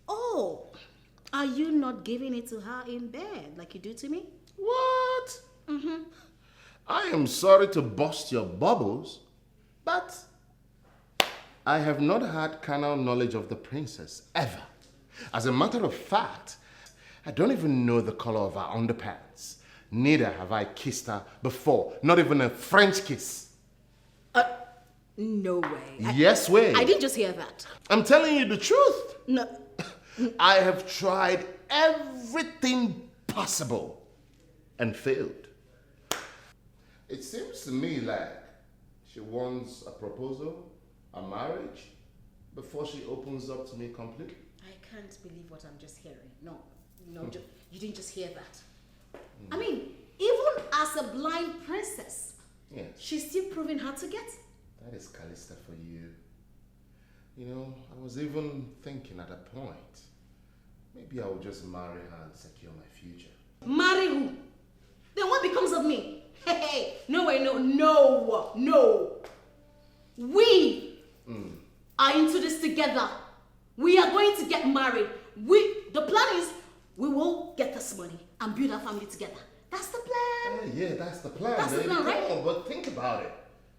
Oh, are you not giving it to her in bed like you do to me? What? I am sorry to burst your bubbles, but I have not had carnal knowledge of the princess, ever. As a matter of fact, I don't even know the color of her underpants. Neither have I kissed her before, not even a French kiss. No way. Yes way. I didn't just hear that. I'm telling you the truth. No. I have tried everything possible and failed. It seems to me like she wants a proposal, a marriage, before she opens up to me completely. I can't believe what I'm just hearing. No, you didn't just hear that. I mean, even as a blind princess, Yes. she's still proving hard to get. That is Callista for you. You know, I was even thinking at a point, maybe I would just marry her and secure my future. Marry who? Then what becomes of me? Hey, no way, no. We are into this together. We are going to get married. The plan is we will get this money and build our family together. That's the plan. Yeah, that's the plan. That's the baby. plan, right? Come on, but think about it.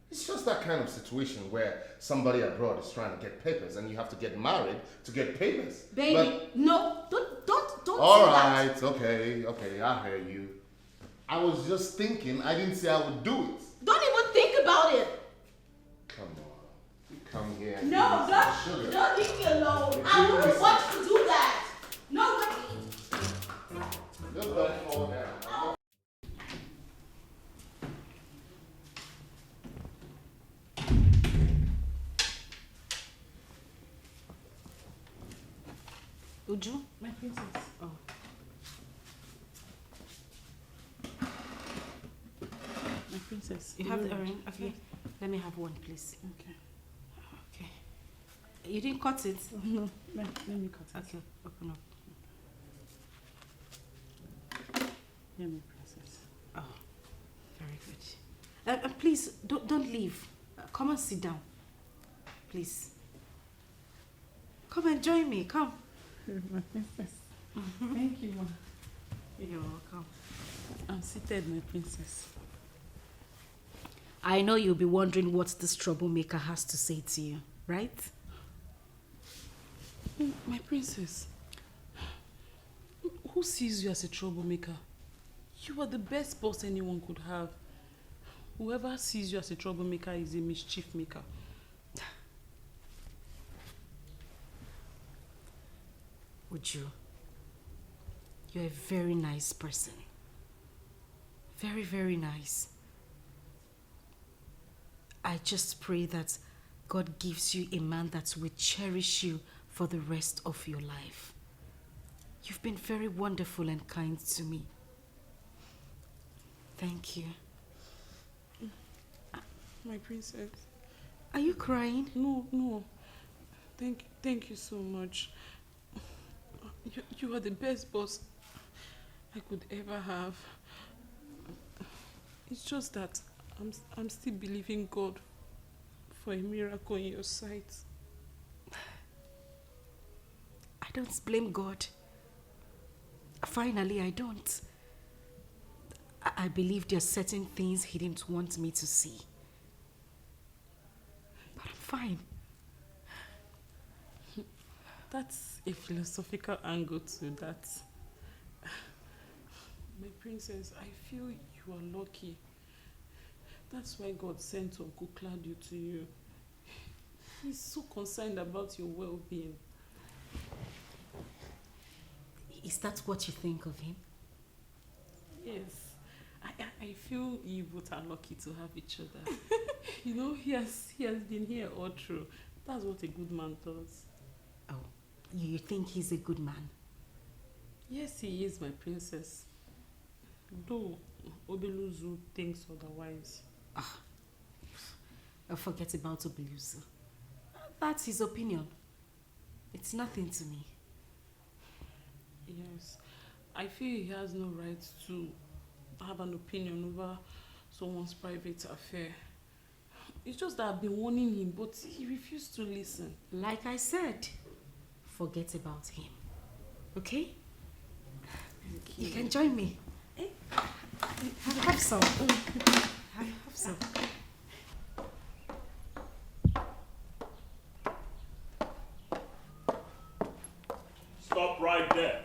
It's just that kind of situation where somebody abroad is trying to get papers and you have to get married to get papers. Baby, But, no, don't all say that. right, okay, I hear you. I was just thinking, I didn't say I would do it. Don't even think about it. Come on, you come here and No, give me some sugar. don't leave me alone. I wouldn't want you to do that. No way. Uju? My princess. Oh. My princess. You have the ring? Okay. Yes. Let me have one, please. Okay. Okay. You didn't cut it? No, let me cut it. Okay, open up. Yeah, my princess. Oh, very good. Please, don't leave. Come and sit down. Please. Come and join me. Come. My princess. Thank you, ma. You're welcome. I'm seated, my princess. I know you'll be wondering what this troublemaker has to say to you, right? My princess. Who sees you as a troublemaker? You are the best boss anyone could have. Whoever sees you as a troublemaker is a mischief maker. Uju, you're a very nice person. Very, very nice. I just pray that God gives you a man that will cherish you for the rest of your life. You've been very wonderful and kind to me. Thank you. My princess. Are you crying? No. Thank you so much. You are the best boss I could ever have. It's just that I'm still believing God for a miracle in your sight. I don't blame God. Finally, I don't. I believe there are certain things he didn't want me to see. But I'm fine. That's a philosophical angle to that. My princess, I feel you are lucky. That's why God sent Uncle Claudio to you. He's so concerned about your well-being. Is that what you think of him? Yes. I feel you both are lucky to have each other. You know, he has been here all through. That's what a good man does. Oh, you think he's a good man? Yes, he is, my princess. Though Obelu thinks otherwise. Forget about Obelu. That's his opinion. It's nothing to me. Yes. I feel he has no right to have an opinion over someone's private affair. It's just that I've been warning him, but he refused to listen. Like I said, forget about him. Okay? Thank You can join me. Have some. Have some. Stop right there.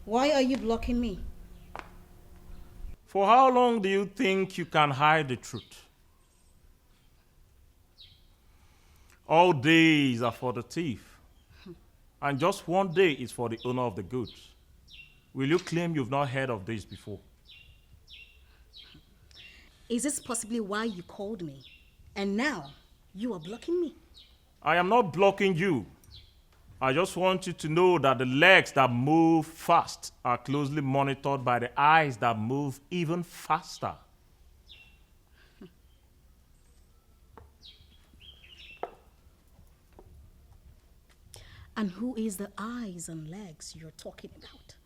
Why are you blocking me? For how long do you think you can hide the truth? All days are for the thief, and just one day is for the owner of the goods. Will you claim you've not heard of this before? Is this possibly why you called me? And now you are blocking me? I am not blocking you. I just want you to know that the legs that move fast are closely monitored by the eyes that move even faster. And who is the eyes and legs you're talking about?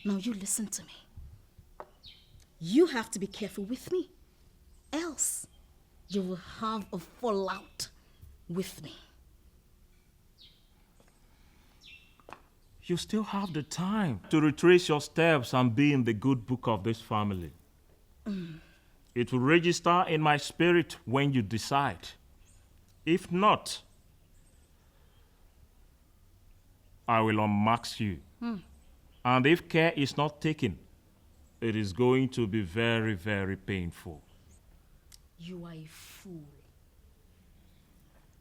Now you listen to me. You have to be careful with me. Else you will have a fallout with me. You still have the time to retrace your steps and be in the good book of this family. It will register in my spirit when you decide. If not, I will unmask you. And if care is not taken, It is going to be very, very painful. You are a fool.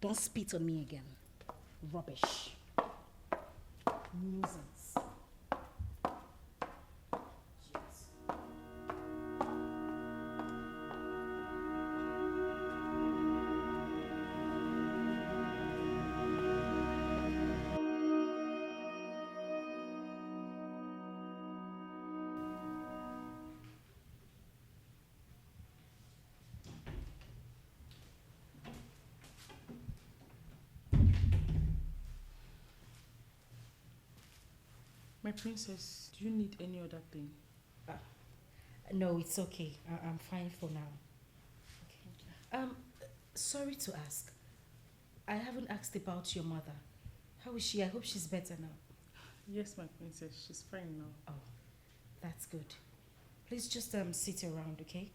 Don't spit on me again. Rubbish. Nuisance. Yes. My princess, do you need any other thing? No, it's okay. I'm fine for now. Okay. Sorry to ask. I haven't asked about your mother. How is she? I hope she's better now. Yes, my princess, she's fine now. Oh, that's good. Please just sit around, okay?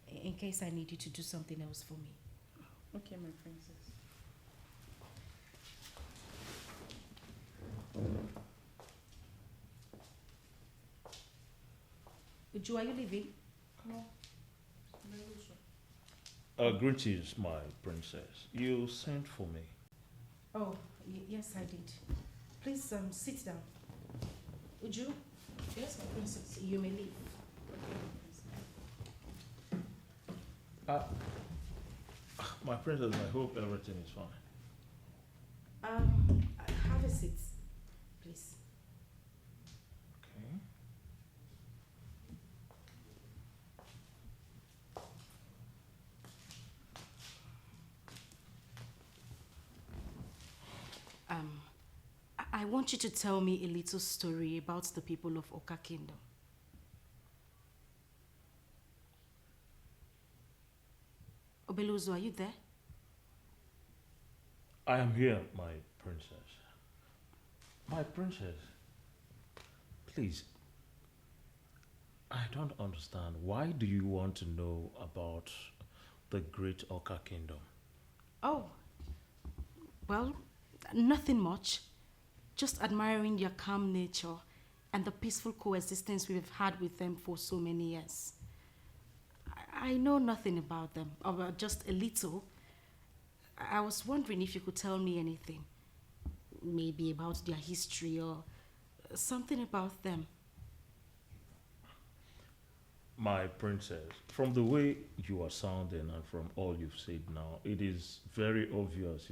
In case I need you to do something else for me. Okay, my princess. Uju, are you leaving? No. Greetings, my princess. You sent for me. Oh, yes, I did. Please sit down. Uju? Yes, my princess. You may leave. My princess, I hope everything is fine. Have a seat, please. Okay. I want you to tell me a little story about the people of Oka Kingdom. Obelu, are you there? I am here, my princess. My princess, please, I don't understand. Why do you want to know about the great Oka Kingdom? Oh, well, nothing much. Just admiring their calm nature and the peaceful coexistence we've had with them for so many years. I know nothing about them, or just a little. I was wondering if you could tell me anything. Maybe about their history or something about them. My princess, from the way you are sounding and from all you've said now, it is very obvious,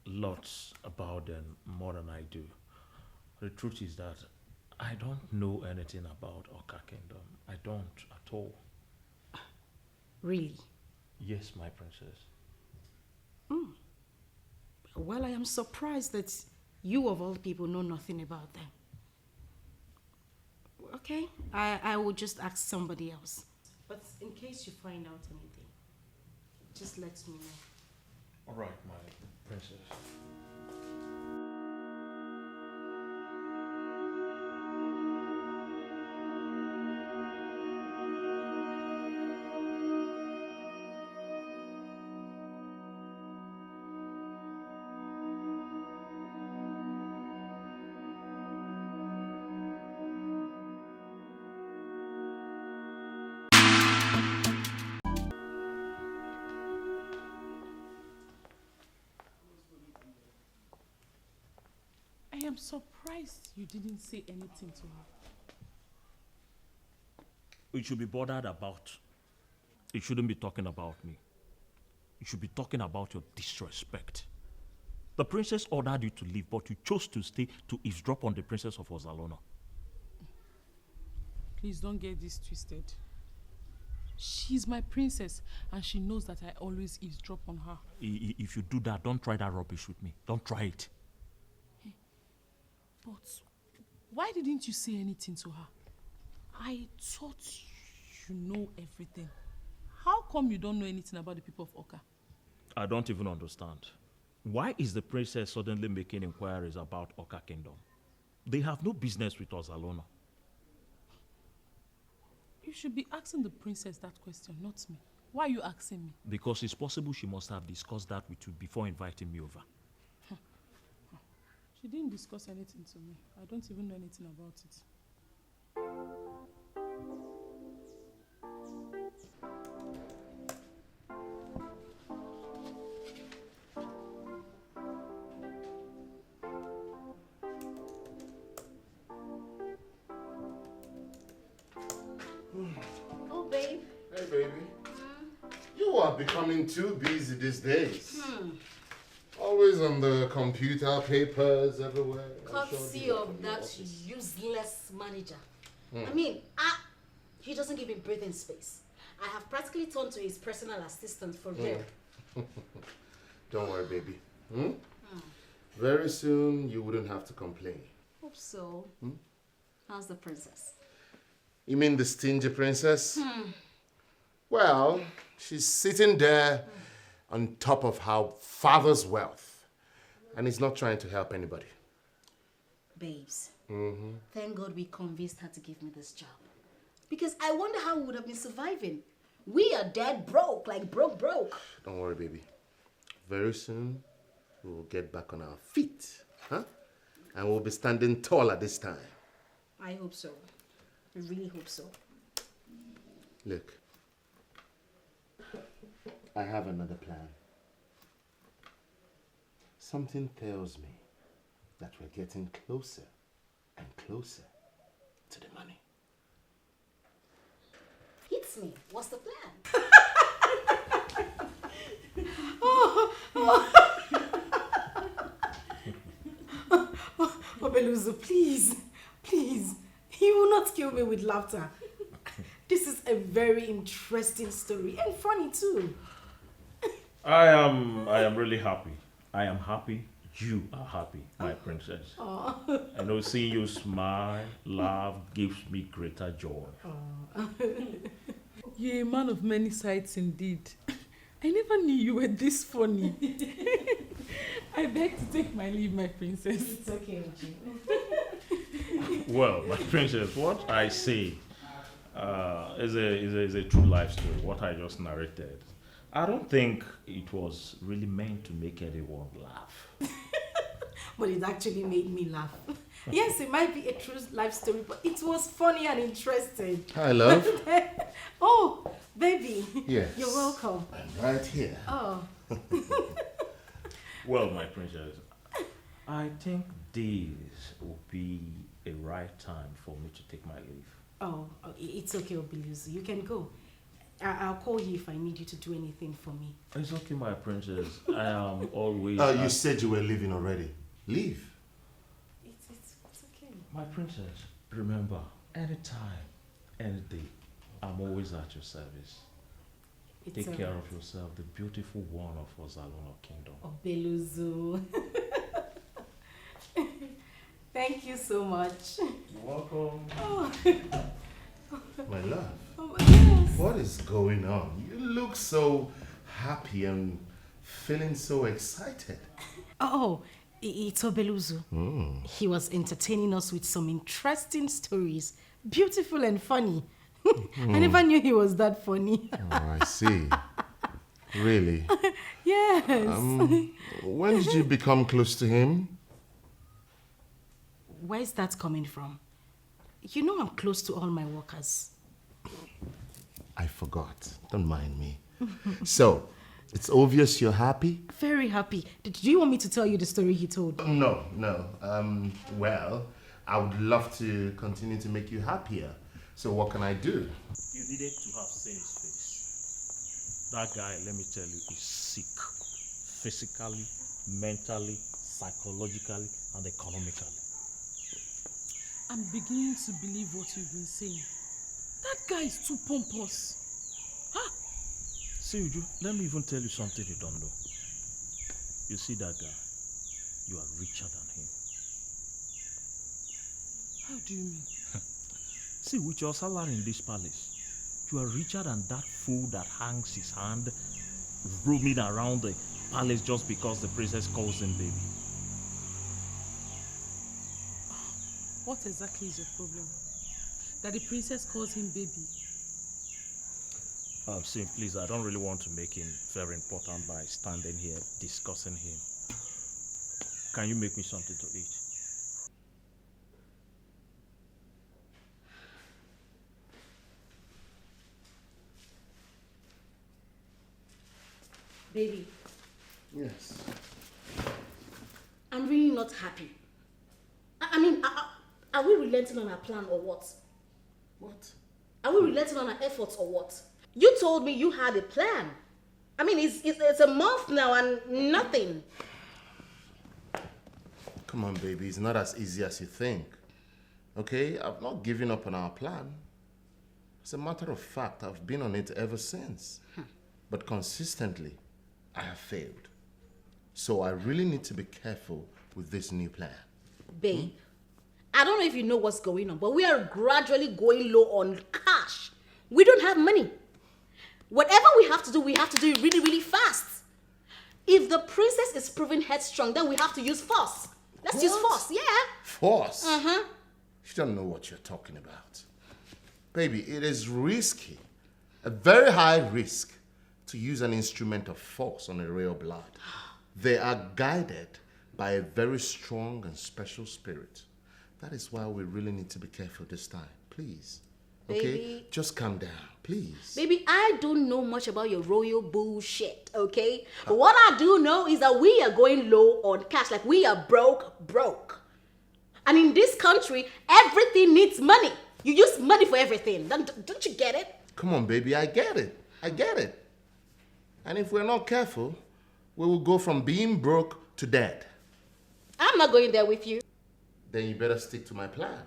lots about them more than I do. The truth is that I don't know anything about Oka Kingdom. I don't at all. Really? Yes, my princess. Well, I am surprised that you of all people know nothing about them. Okay, I will just ask somebody else. But in case you find out anything, just let me know. All right, my princess. I am surprised you didn't say anything to her. It should be bothered about. It shouldn't be talking about me. It should be talking about your disrespect. The princess ordered you to leave, but you chose to stay to eavesdrop on the princess of Ozalona. Please don't get this twisted. She's my princess, and she knows that I always eavesdrop on her. If you do that, don't try that rubbish with me. Don't try it. But why didn't you say anything to her? I thought you know everything. How come you don't know anything about the people of Oka? I don't even understand. Why is the princess suddenly making inquiries about Oka Kingdom? They have no business with us alone. You should be asking the princess that question, not me. Why are you asking me? Because it's possible she must have discussed that with you before inviting me over. She didn't discuss anything to me. I don't even know anything about it. Oh, babe. Hey, baby. You are becoming too busy these days. Always on the computer, papers, everywhere. Courtesy of that useless manager. I mean, he doesn't give him breathing space. I have practically turned to his personal assistant for real. Don't worry, baby. Very soon, you wouldn't have to complain. Hope so. How's the princess? You mean the stingy princess? Well, she's sitting there on top of her father's wealth, and he's not trying to help anybody. Babes, thank God we convinced her to give me this job. Because I wonder how we would have been surviving. We are dead broke, like broke. Don't worry, baby. Very soon, we'll get back on our feet, huh? And we'll be standing taller this time. I hope so. I really hope so. Look, I have another plan. Something tells me that we're getting closer and closer to the money. Hits me. What's the plan? Obelu, please. You will not kill me with laughter. This is a very interesting story and funny too. I am really happy. I am happy. You are happy, my princess. I know seeing you smile, laugh gives me greater joy. You're a man of many sides indeed. I never knew you were this funny. I beg to take my leave, my princess. It's okay, Uji. Well, my princess, what I say is a true life story. What I just narrated. I don't think it was really meant to make anyone laugh. But it actually made me laugh. Yes, it might be a true life story, but it was funny and interesting. Hi, love. Oh, baby. Yes. You're welcome. I'm right here. Oh. Well, my princess, I think this will be a right time for me to take my leave. Oh, it's okay, Obelu. You can go. I'll call you if I need you to do anything for me. It's okay, my princess. I am always... You said you were leaving already. Leave. It's okay. My princess, remember, anytime, any day, I'm always at your service. Take care of yourself, the beautiful one of Ozalono Kingdom. Obelu. Thank you so much. You're welcome. Oh. My love. Oh, yes. What is going on? You look so happy and feeling so excited. Oh, it's Obeluzu. He was entertaining us with some interesting stories. Beautiful and funny. I never knew he was that funny. Oh, I see. Really? Yes. When did you become close to him? Where's that coming from? You know I'm close to all my workers. I forgot. Don't mind me. So, it's obvious you're happy? Very happy. Do you want me to tell you the story he told? No. Well, I would love to continue to make you happier. So what can I do? You needed to have seen his face. That guy, let me tell you, is sick. Physically, mentally, psychologically, and economically. I'm beginning to believe what you've been saying. That guy is too pompous. Huh? See, Uju, let me even tell you something you don't know. You see that guy? You are richer than him. How do you mean? See, with your salary in this palace, you are richer than that fool that hangs his hand roaming around the palace just because the princess calls him baby. What exactly is your problem? That the princess calls him baby? See, please, I don't really want to make him very important by standing here discussing him. Can you make me something to eat? Baby, Yes. I'm really not happy. I mean, are we relenting on our plan or what? What? Are we relenting on our efforts or what? You told me you had a plan. I mean, it's a month now and nothing. Come on, baby. It's not as easy as you think. Okay? I've not given up on our plan. As a matter of fact, I've been on it ever since. But consistently, I have failed. So I really need to be careful with this new plan. Babe, I don't know if you know what's going on, but we are gradually going low on cash. We don't have money. Whatever we have to do it really, really fast. If the princess is proving headstrong, then we have to use force. Let's use force, yeah. Force? Uh-huh. You don't know what you're talking about. Baby, it is risky, a very high risk, to use an instrument of force on a real blood. They are guided by a very strong and special spirit. That is why we really need to be careful this time. Please. Okay? Baby. Just calm down, please. Baby, I don't know much about your royal bullshit, okay? But what I do know is that we are going low on cash. Like, we are broke. And in this country, everything needs money. You use money for everything. Don't you get it? Come on, baby. I get it. And if we're not careful, we will go from being broke to dead. I'm not going there with you. Then you better stick to my plan.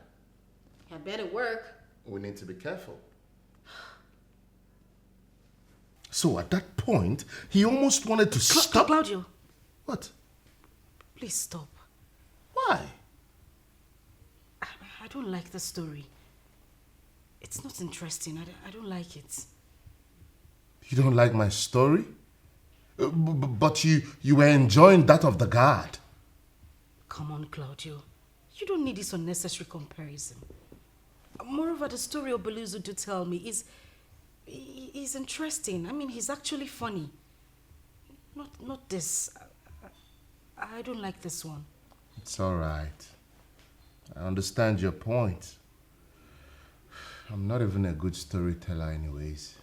I better work. We need to be careful. So at that point, he almost wanted to stop. Claudio. What? Please stop. Why? I don't like the story. It's not interesting. I don't like it. You don't like my story? But you were enjoying that of the guard. Come on, Claudio. You don't need this unnecessary comparison. Moreover, the story Obelu do tell me is interesting. I mean, he's actually funny. Not this. I don't like this one. It's all right. I understand your point. I'm not even a good storyteller anyways.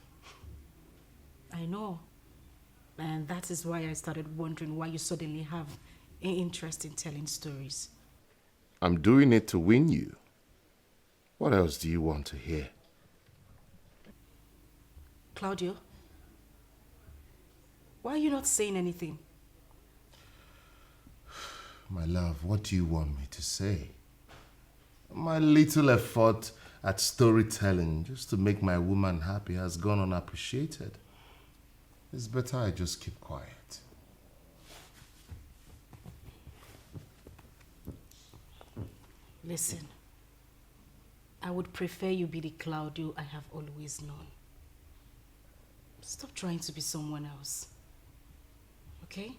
I know. And that is why I started wondering why you suddenly have an interest in telling stories. I'm doing it to win you. What else do you want to hear? Claudio, why are you not saying anything? My love, what do you want me to say? My little effort at storytelling just to make my woman happy has gone unappreciated. It's better I just keep quiet. Listen, I would prefer you be the Claudio I have always known. Stop trying to be someone else, okay?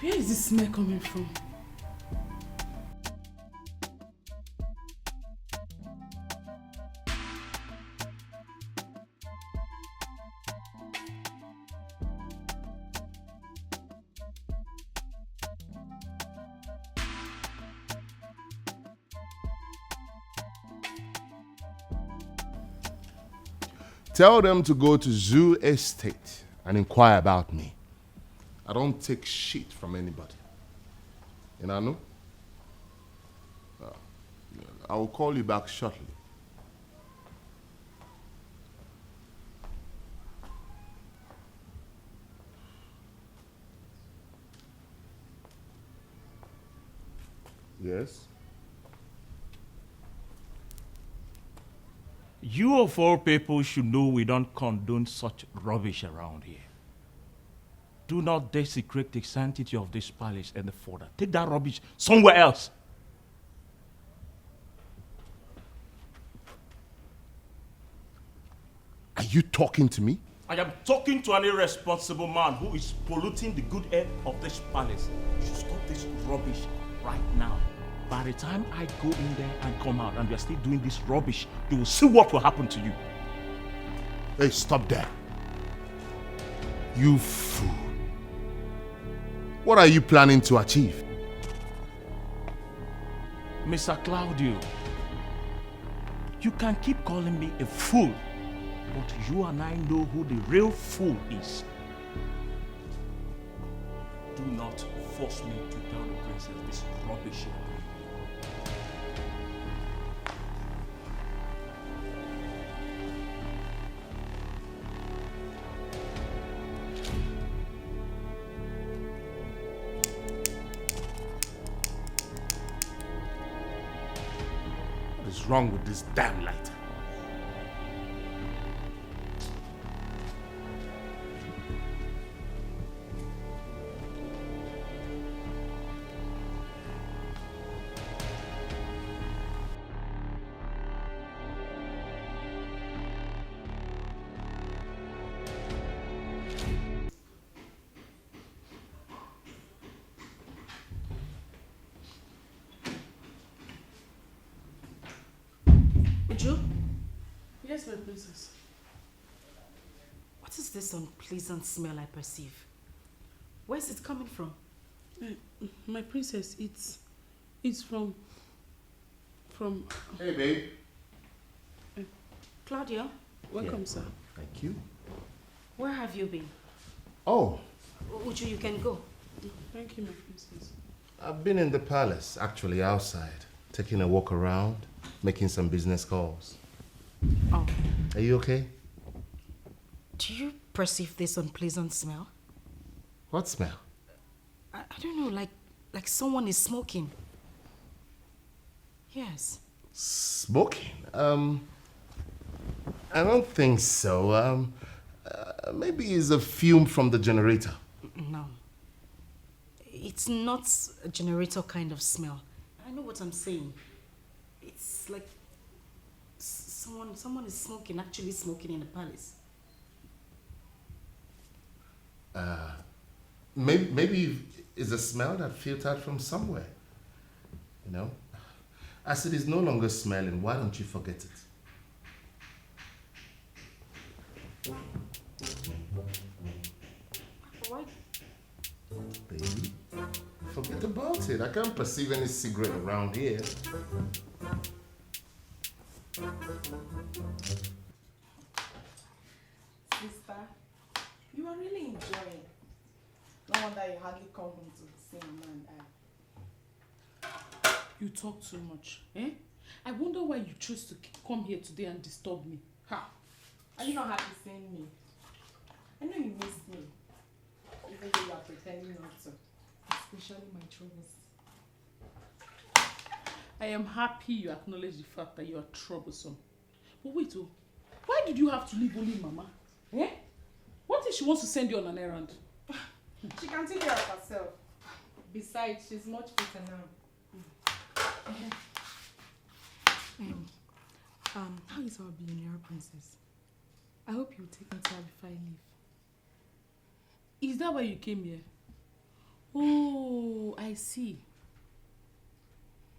Where is this smell coming from? Tell them to go to Zoo Estate and inquire about me. I don't take shit from anybody. You know? I will call you back shortly. Yes? You of all people should know we don't condone such rubbish around here. Do not desecrate the sanctity of this palace any further. Take that rubbish somewhere else. Are you talking to me? I am talking to an irresponsible man who is polluting the good air of this palace. You should stop this rubbish right now. By the time I go in there and come out and we are still doing this rubbish, you will see what will happen to you. Hey, stop there. You fool. What are you planning to achieve? Mr. Claudio, you can keep calling me a fool, but you and I know who the real fool is. Do not force me to tell the princess this rubbish you're doing. What is wrong with this damn light? Uju? Yes, my princess. What is this unpleasant smell I perceive? Where is it coming from? My princess, it's from. Hey, babe. Claudio, Welcome, sir. Thank you. where have you been? Oh, Uju, you can go. Thank you, my princess. I've been in the palace, actually outside, taking a walk around, making some business calls. Oh, Are you okay? do you perceive this unpleasant smell? What smell? I don't know, like someone is smoking. Yes. Smoking? I don't think so. Maybe it's a fume from the generator. No. It's not a generator kind of smell. I know what I'm saying. It's like someone is smoking, actually smoking in the palace. Maybe it's a smell that filtered from somewhere. You know? As it is no longer smelling, why don't you forget it? What? Baby, forget about it. I can't perceive any cigarette around here. Sister, you are really enjoying. No wonder you hardly come home to see Mama and I. You talk too much, eh? I wonder why you chose to come here today and disturb me. Ha! Are you not happy seeing me? I know you missed me. Even though you are pretending not to. Especially my troubles. I am happy you acknowledge the fact that you are troublesome. But wait, why did you have to leave only Mama? Eh? What if she wants to send you on an errand? She can take care of herself. Besides, she's much better now. How is our billionaire princess? I hope you'll take me to her before I leave. Is that why you came here? Oh, I see.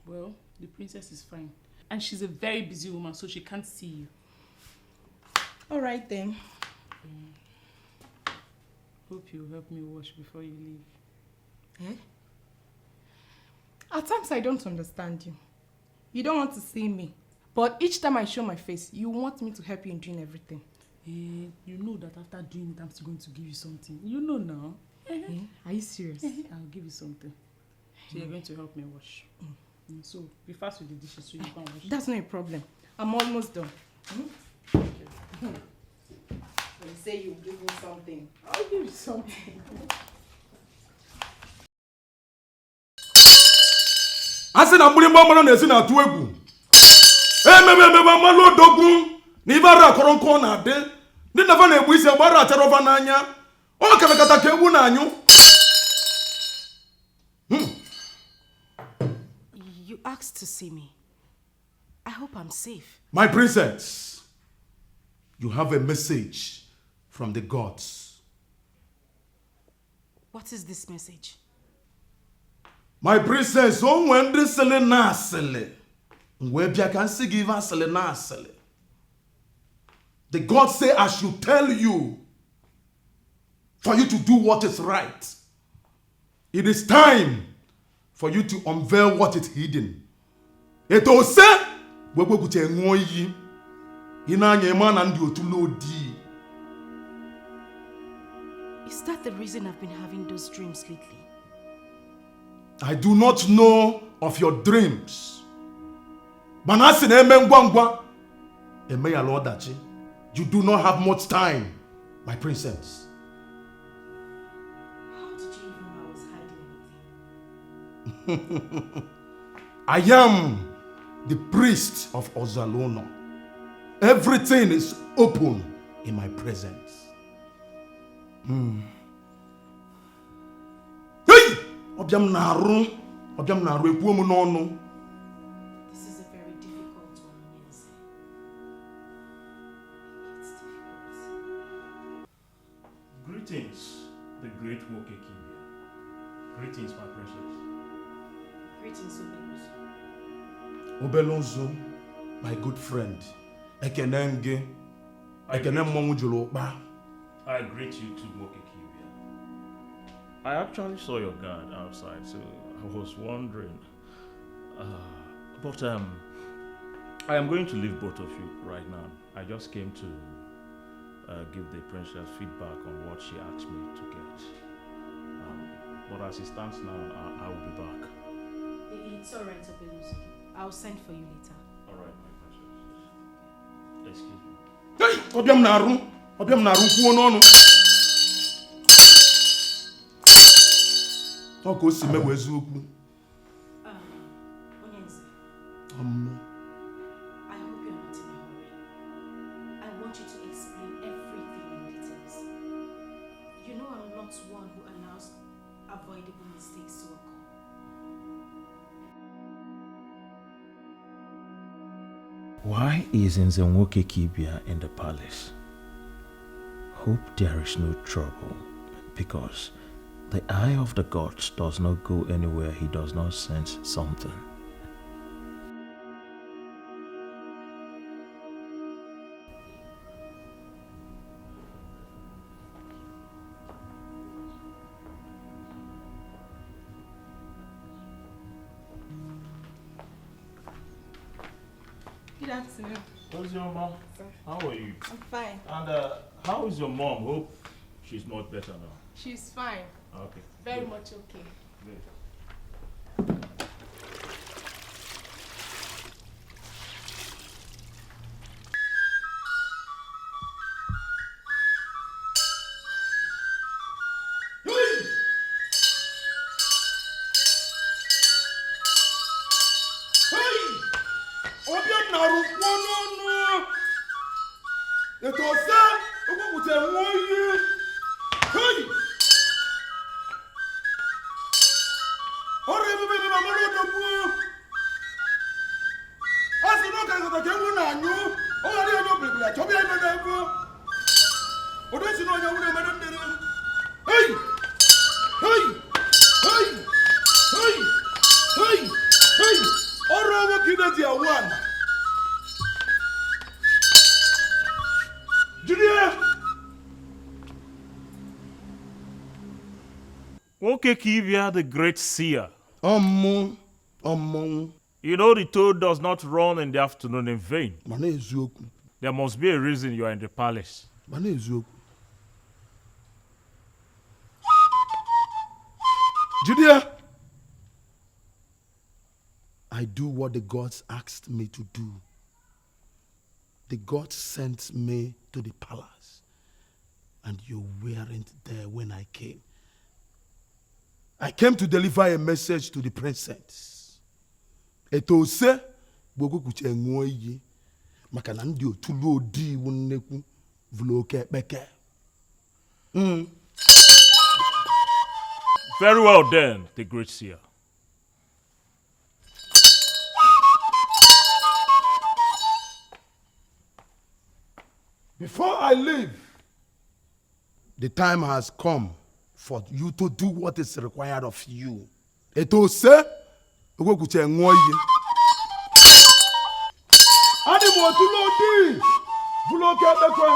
Well, the princess is fine. And she's a very busy woman, so she can't see you. Alright then. Hope you'll help me wash before you leave. Eh? At times I don't understand you. You don't want to see me. But each time I show my face, you want me to help you in doing everything. You know that after doing it, I'm still going to give you something. You know now. Are you serious? I'll give you something. So you're going to help me wash. So be fast with the dishes so you can wash. That's not a problem. I'm almost done. Okay. When you say you'll give me something, I'll give you something. Asị na mgbịrịgba mmanụ na-esi na-atụ egwu. Emebe mmanụ odogwu na ibe ara akọrọ nkụ na-adị. Ndị nafa na-egbu isi gbara achara ọfa n'anya. Ọ kemekata ka egwu na-anyụ. You asked to see me. I hope I'm safe. My princess, you have a message from the gods. What is this message? My princess, oh, when this selling nasally, where you can see give us selling nasally. The God say I should tell you for you to do what is right. It is time for you to unveil what is hidden. It will say, we go to Ngoyi. Inanye man and you to know D. Is that the reason I've been having those dreams lately? I do not know of your dreams. Manasin emengwangwa. Emeya Lord Dachi. You do not have much time, my princess. How did you even know I was hiding anything? I am the priest of Ozalono. Everything is open in my presence. Hey! Obiam naru ekuomu n'ọnụ. This is a very difficult one, Yense. It's difficult. Greetings, the great Wokekibia. Greetings, my precious. Greetings, Obelu. Obelonzo, my good friend. Ekene mmonwu juru ụkpa. I greet you too, Wokekibia. I actually saw your guard outside, so I was wondering. But I am going to leave both of you right now. I just came to give the princess feedback on what she asked me to get. But as it stands now, I will be back. It's alright, Obelu. I'll send for you later. Alright, my precious. Excuse me. Hey! Obiam naru kwuo n'ọnụ. Ọ ka o si mewe eziokwu. Onyenze. Ọmụ. I hope you're not in a hurry. I want you to explain everything in details. You know I'm not one who allows avoidable mistakes to occur. Why is Nzenwoke Kibia in the palace? Hope there is no trouble, because the eye of the gods does not go anywhere he does not sense something. Good afternoon. How's your mom? How are you? I'm fine. And how is your mom? Hope she's much better now. She's fine. Okay. Very Good. much okay. Good. Obiam naru kwuo n'ọnụ. Eto ose okwukute Ngoyi. Hey! Ọrụ ebube dị na mmadụ odogwu. A sị na ọ ga-ezeta ka enwu na-anyụ. Ọ ghara ihe onye obiribiri achọbịa ime n'ego. Odo si na onye nwere emere mmiri. Hey! Hey! Hey! Hey! Hey! Hey! Ọrụ nwoke dị awan. Junior! Wokekibia, the great seer. Ọmụ. You know the toad does not run in the afternoon in vain. Mana eziokwu. There must be a reason you are in the palace. Mana eziokwu. Judea, I do what the gods asked me to do. The gods sent me to the palace, and you weren't there when I came. I came to deliver a message to the princess. Eto se bogo kuche Ngoyi maka na ndị otulu odi iwu nnekwu vụrụ oke ekpeke. Very well then, the great seer. Before I leave, the time has come for you to do what is required of you. Eto se ogwekuche nwo iye. Ani mo tu lo di. Bulo ke bekwe.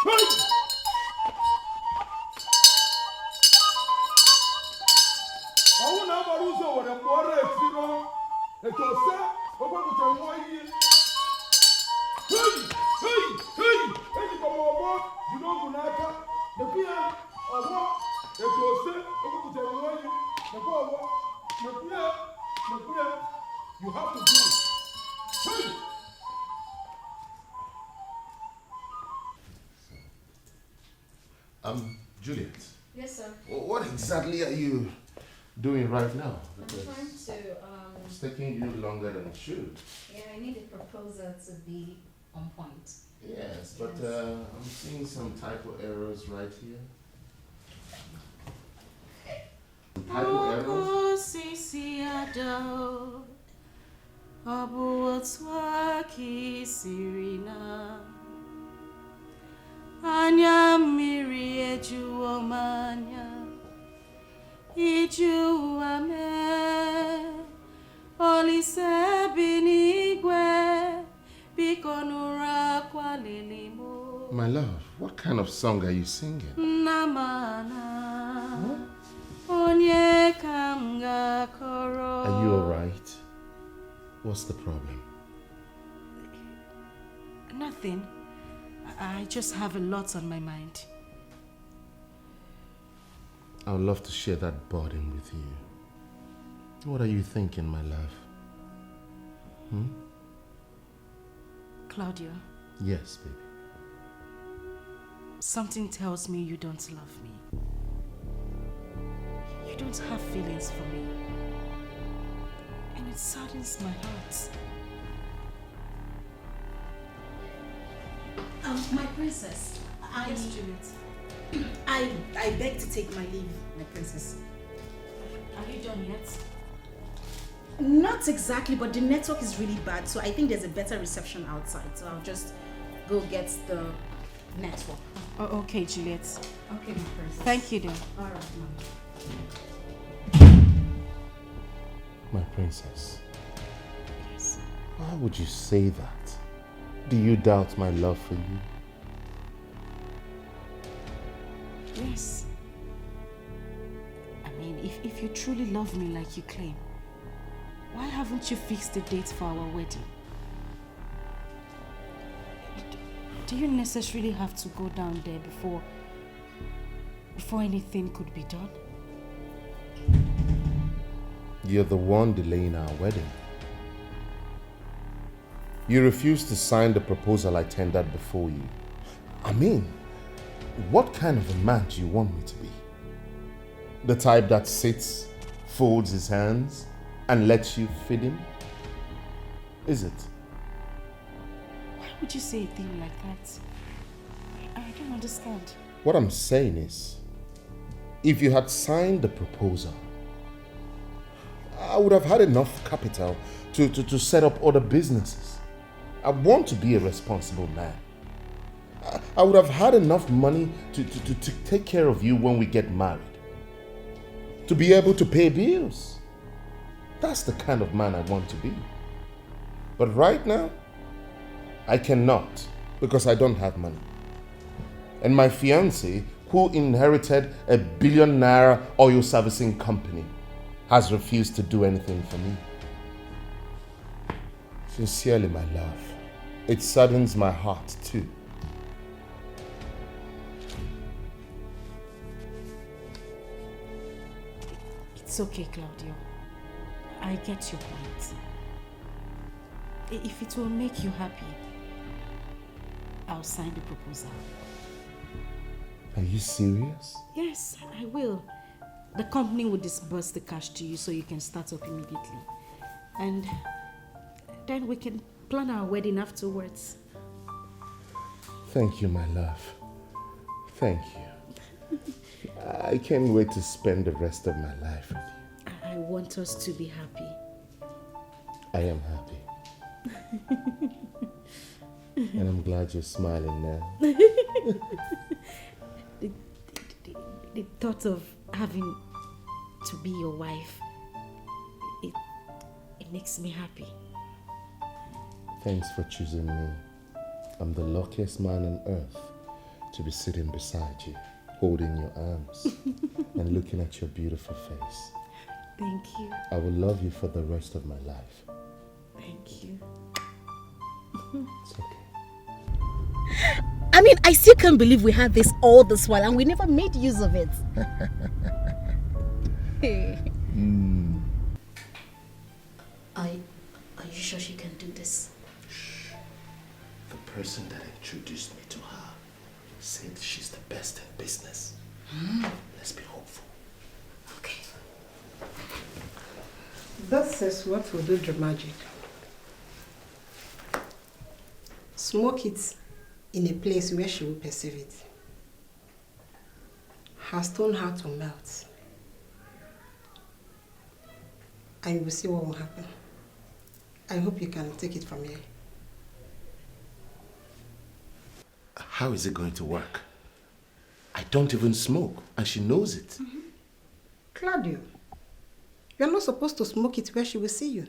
Hey! Awu na maruzo wore mbore etiro. Eto se ogwekuche nwo iye. Hey! Hey! Hey! Hey ko mo bo bulo gunaka. Depia owo eto se ogwekuche nwo iye. Depia owo. Depia you have to do. Hey! Juliet. Yes, sir. What exactly are you doing right now? I'm Because trying to, it's taking you longer than it should. yeah, I need a proposal to be on point. Yes, but I'm seeing some typo errors right here. Typo errors? Anya mmiri ejuwo m anya, ijuwa me, Olise bi n'igwe, biko nụrụ akwa lili mo. My love, what kind of song are you singing? Namana, onye ka m ga-akọrọ. Are you alright? What's the problem? Nothing. I just have a lot on my mind. I would love to share that burden with you. What are you thinking, my love? Claudio, Yes, baby. something tells me you don't love me. You don't have feelings for me. And it saddens my heart. My princess, Yes, Juliet. I beg to take my leave, my princess. Are you done yet? Not exactly, but the network is really bad, so I think there's a better reception outside. So I'll just go get the network. Oh, okay, Juliet. Okay, my princess. Thank you, then. All right, My princess, Yes. why would you say that? Do you doubt my love for you? Yes. I mean, if you truly love me like you claim, why haven't you fixed the date for our wedding? Do you necessarily have to go down there before anything could be done? You're the one delaying our wedding. You refused to sign the proposal I tendered before you. I mean, what kind of a man do you want me to be? The type that sits, folds his hands, and lets you feed him? Is it? Why would you say a thing like that? I don't understand. What I'm saying is, if you had signed the proposal, I would have had enough capital to set up other businesses. I want to be a responsible man. I would have had enough money to take care of you when we get married. To be able to pay bills. That's the kind of man I want to be. But right now, I cannot because I don't have money. And my fiancé, who inherited a $1 billion oil servicing company, has refused to do anything for me. Sincerely, my love, it saddens my heart too. It's okay, Claudio. I get your point. If it will make you happy, I'll sign the proposal. Are you serious? Yes, I will. The company will disburse the cash to you so you can start up immediately. And then we can plan our wedding afterwards. Thank you, my love. Thank you. I can't wait to spend the rest of my life with you. I want us to be happy. I am happy. And I'm glad you're smiling now. The thought of having to be your wife It makes me happy. Thanks for choosing me. I'm the luckiest man on earth to be sitting beside you, holding your arms and looking at your beautiful face. Thank you. I will love you for the rest of my life. Thank you. It's okay. I mean, I still can't believe we had this all this while and we never made use of it. Are you sure she can do this? The person that introduced me to her said she's the best in business. Let's be hopeful. Okay. That says what will do the magic. Smoke it in a place where she will perceive it. Her stone heart will melt. And you will see what will happen. I hope you can take it from here. How is it going to work? I don't even smoke, and she knows it. Claudio, you're not supposed to smoke it where she will see you.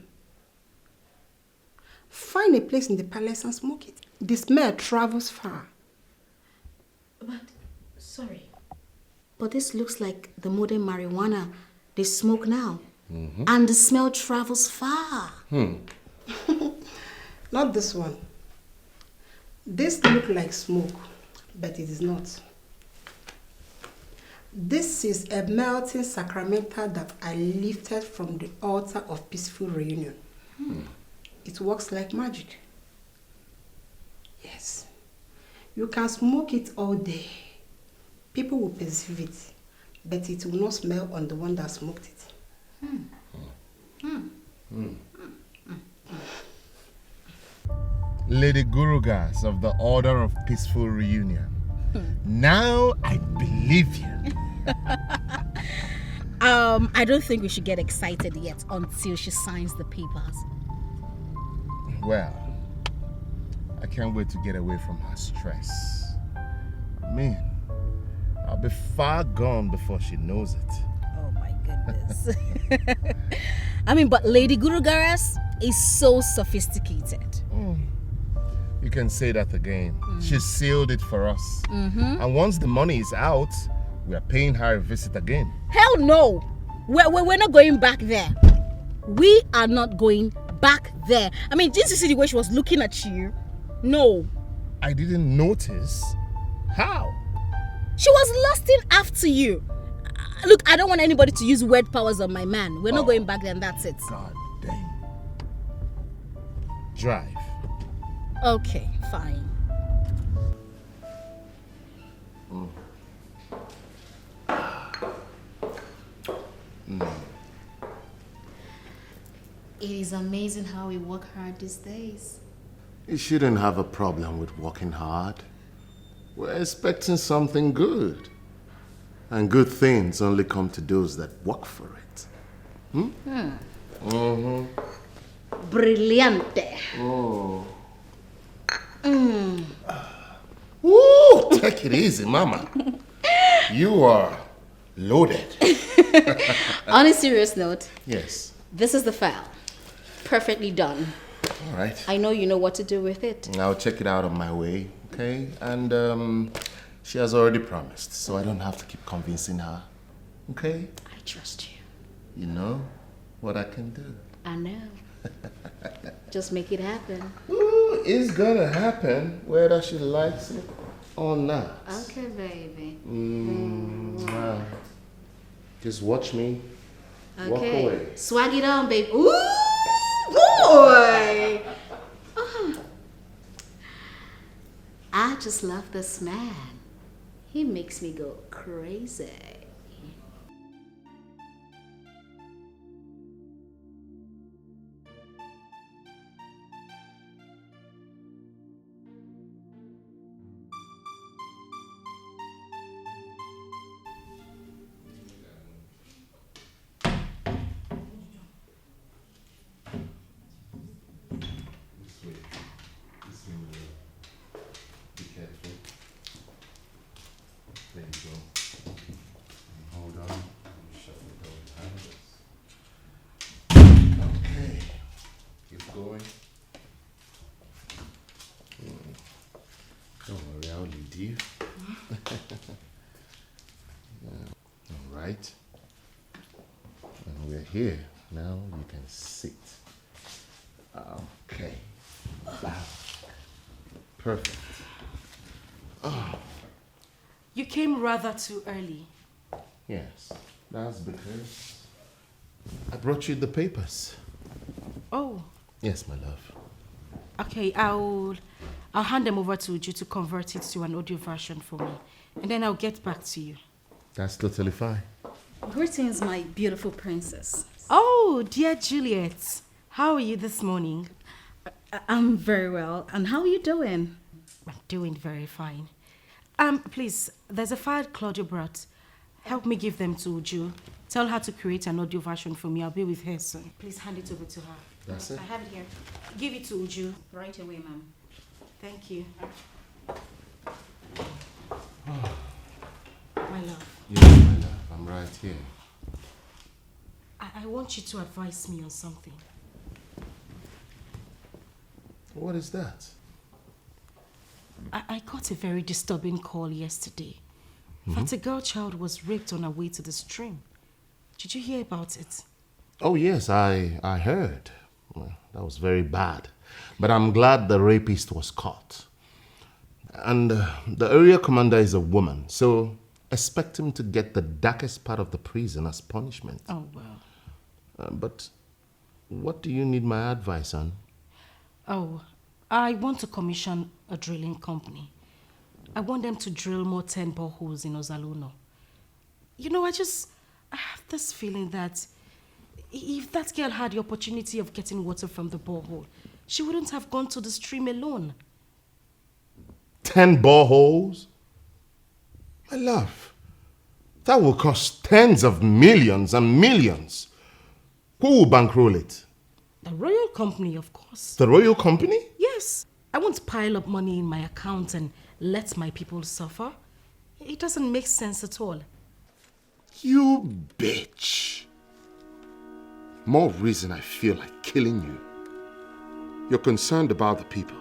Find a place in the palace and smoke it. The smell travels far. But, sorry. But this looks like the modern marijuana they smoke now. And the smell travels far. Not this one. This looks like smoke, but it is not. This is a melting sacramental that I lifted from the altar of peaceful reunion. It works like magic. Yes. You can smoke it all day. People will perceive it, but it will not smell on the one that smoked it. Lady Gurugas of the Order of Peaceful Reunion. Now I believe you. I don't think we should get excited yet until she signs the papers. Well, I can't wait to get away from her stress. Man, I'll be far gone before she knows it. Oh my goodness. I mean, but Lady Gurugaras is so sophisticated. You can say that again. She sealed it for us. And once the money is out, we are paying her a visit again. Hell no! We're not going back there. We are not going back there. I mean, didn't you see the way she was looking at you? No. I didn't notice. How? She was lusting after you. Look, I don't want anybody to use word powers on my man. We're not going back there and that's it. God damn. Drive. Okay, fine. It is amazing how we work hard these days. You shouldn't have a problem with working hard. We're expecting something good. And good things only come to those that work for it. Brillante. Woo! Take it easy, mama. You are loaded. On a serious note, Yes. this is the file. Perfectly done. All right. I know you know what to do with it. I'll check it out on my way, okay? And she has already promised, so I don't have to keep convincing her. Okay? I trust you. You know what I can do. I know. Just make it happen. Ooh, it's gonna happen whether she likes it or not. Okay, baby. Wow. Just watch me walk Okay. away. Swag it on, baby. Ooh, boy. I just love this man. He makes me go crazy. Be careful. There you go. Don't worry, I'll lead you. All right. And we're here. Now you can sit. Okay. Wow. Perfect. Oh. You came rather too early. Yes, that's because I brought you the papers. Oh. Yes, my love. Okay, I'll hand them over to Uju to convert it to an audio version for me. And then I'll get back to you. That's totally fine. Greetings, my beautiful princess. Oh, dear Juliet. How are you this morning? I'm very well. And how are you doing? I'm doing very fine. Please, there's a file Claudio brought. Help me give them to Uju. Tell her to create an audio version for me. I'll be with her soon. Please hand it over to her. That's it? I have it here. Give it to Uju. Right away, ma'am. Thank you. My love. Yes, my love. I'm right here. I want you to advise me on something. What is that? I got a very disturbing call yesterday. That a girl child was raped on her way to the stream. Did you hear about it? Oh, yes, I heard. Well, that was very bad. But I'm glad the rapist was caught. And the area commander is a woman, so expect him to get the darkest part of the prison as punishment. Oh, well. But what do you need my advice on? Oh, I want to commission a drilling company. I want them to drill more 10 boreholes in Ozaluno. You know, I have this feeling that if that girl had the opportunity of getting water from the borehole, she wouldn't have gone to the stream alone. 10 boreholes? My love, that will cost tens of millions and millions. Who will bankroll it? The royal company, of course. The royal company? Yes. I won't pile up money in my account and let my people suffer. It doesn't make sense at all. You bitch. More reason I feel like killing you. You're concerned about the people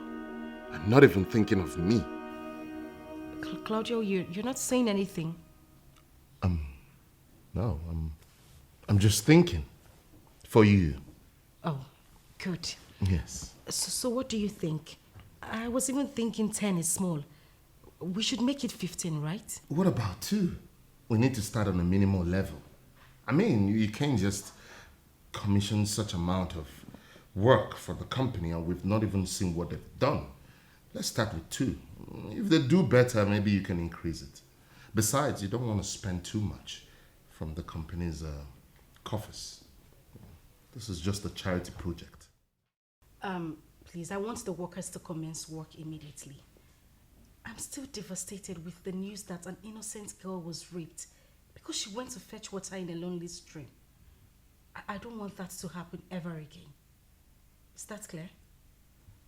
and not even thinking of me. Claudio, you're not saying anything. No, I'm just thinking. For you. Oh, good. Yes. So what do you think? I was even thinking 10 is small. We should make it 15, right? What about 2? We need to start on a minimal level. I mean, you can't just commission such amount of work for the company and we've not even seen what they've done. Let's start with 2. If they do better, maybe you can increase it. Besides, you don't want to spend too much from the company's coffers. This is just a charity project. Please, I want the workers to commence work immediately. I'm still devastated with the news that an innocent girl was raped because she went to fetch water in a lonely stream. I don't want that to happen ever again. Is that clear?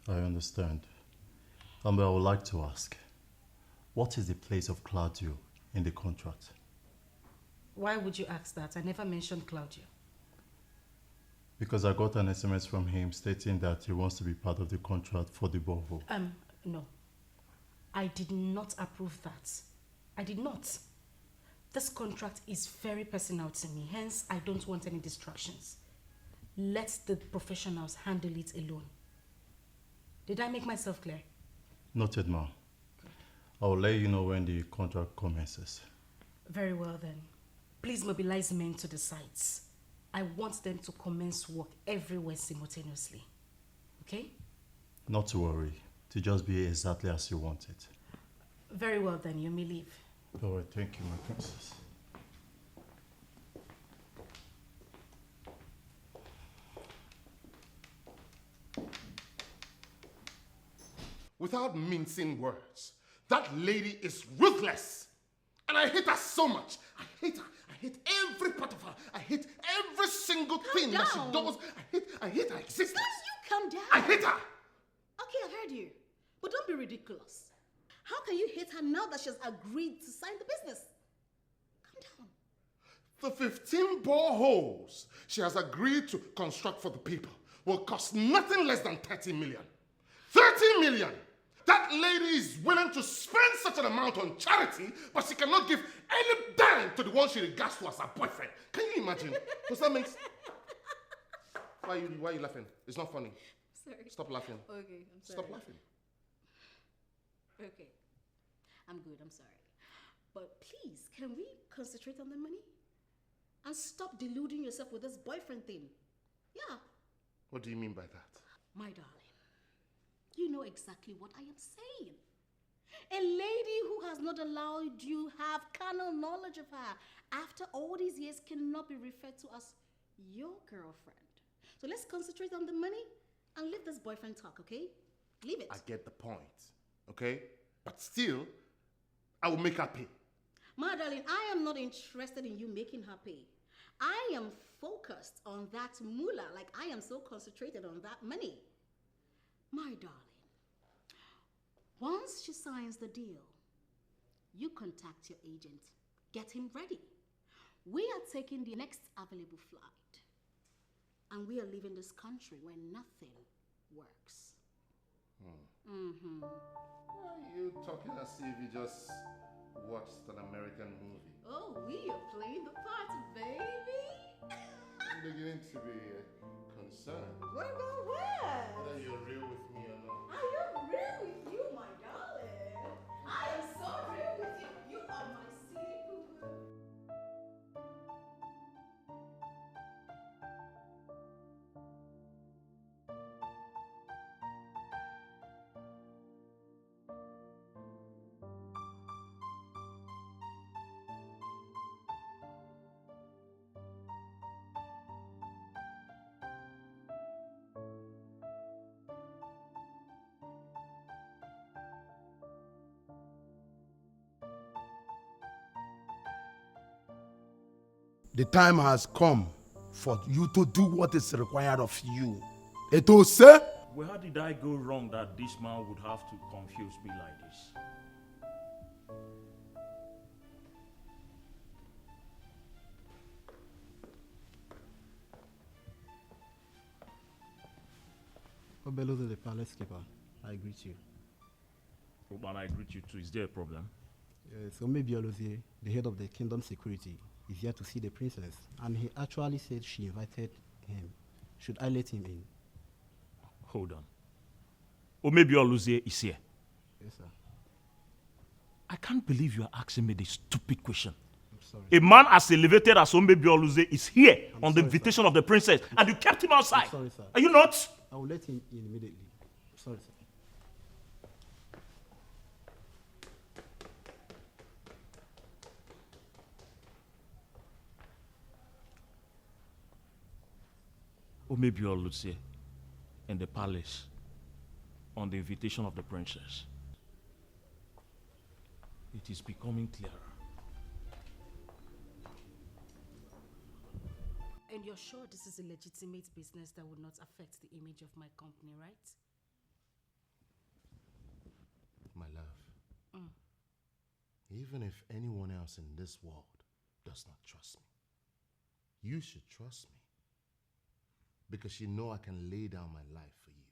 I understand. But I would like to ask, what is the place of Claudio in the contract? Why would you ask that? I never mentioned Claudio. Because I got an SMS from him stating that he wants to be part of the contract for the borehole. No. I did not approve that. I did not. This contract is very personal to me, hence I don't want any distractions. Let the professionals handle it alone. Did I make myself clear? Noted, ma'am. I will let you know when the contract commences. Very well then. Please mobilize men to the sites. I want them to commence work everywhere simultaneously. Okay? Not to worry. To just be exactly as you want it. Very well then, you may leave. All right, thank you, my princess. Without mincing words, that lady is ruthless. And I hate her so much. I hate her. I hate every part of her. I hate every single thing that she does. I hate her existence. You calm down. I hate her. Okay, I've heard you. But don't be ridiculous. How can you hate her now that she has agreed to sign the business? Calm down. The 15 boreholes she has agreed to construct for the people will cost nothing less than 30 million. 30 million! That lady is willing to spend such an amount on charity, but she cannot give any dime to the one she regards to as her boyfriend. Can you imagine? Does that make sense? Why are you laughing? It's not funny. Sorry. Stop laughing. Okay, I'm sorry. Stop laughing. Okay. I'm good, I'm sorry. But please, can we concentrate on the money? And stop deluding yourself with this boyfriend thing. Yeah. What do you mean by that? My darling, you know exactly what I am saying. A lady who has not allowed you have carnal knowledge of her after all these years cannot be referred to as your girlfriend. So let's concentrate on the money and leave this boyfriend talk, okay? Leave it. I get the point, okay? But still, I will make her pay. My darling, I am not interested in you making her pay. I am focused on that moolah, like I am so concentrated on that money. My darling, once she signs the deal, you contact your agent, get him ready. We are taking the next available flight, and we are leaving this country when nothing works. Why are you talking as if you just watched an American movie? Oh, we are playing the part, baby. I'm beginning to be concerned. What about what? Whether you're real with me or not. I am real with you, my darling. I am so real with you. You are my silly poo-poo. The time has come for you to do what is required of you. Etose? Where did I go wrong that this man would have to confuse me like this? Obelu, the palace keeper, I greet you. Oh, man, I greet you too. Is there a problem? So maybe Olozie, the head of the kingdom security, is here to see the princess, and he actually said she invited him. Should I let him in? Hold on. Omebi Oluzie is here. Yes, sir. I can't believe you are asking me this stupid question. I'm sorry. A man as elevated as Omebi Oluzie is here on the sorry, invitation sir. of the princess, and you kept him outside. I'm sorry, sir. Are you not? I will let him in immediately. Sorry, sir. Omebi Oluzie in the palace on the invitation of the princess. It is becoming clearer. And you're sure this is a legitimate business that would not affect the image of my company, right? My love, even if anyone else in this world does not trust me, you should trust me. Because you know I can lay down my life for you.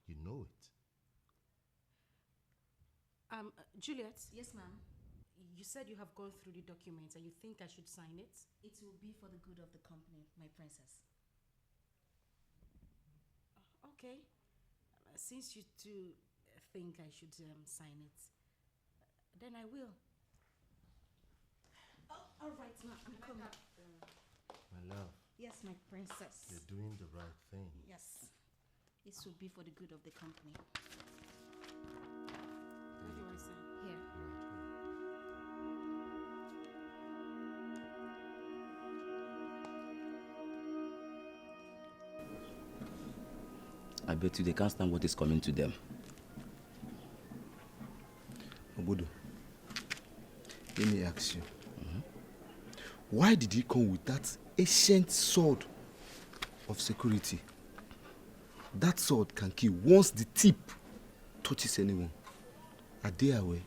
You know it. Juliet, Yes, ma'am. you said you have gone through the documents and you think I should sign it? It will be for the good of the company, my princess. Okay. Since you two think I should sign it, then I will. Oh, all right, now I'm coming. My love, Yes, my princess. you're doing the right thing. Yes. This will be for the good of the company. Where do I sign? Here. I bet you they can't stand what is coming to them. Obodo, let me ask you. Why did he come with that ancient sword of security? That sword can kill once the tip touches anyone. Are they aware?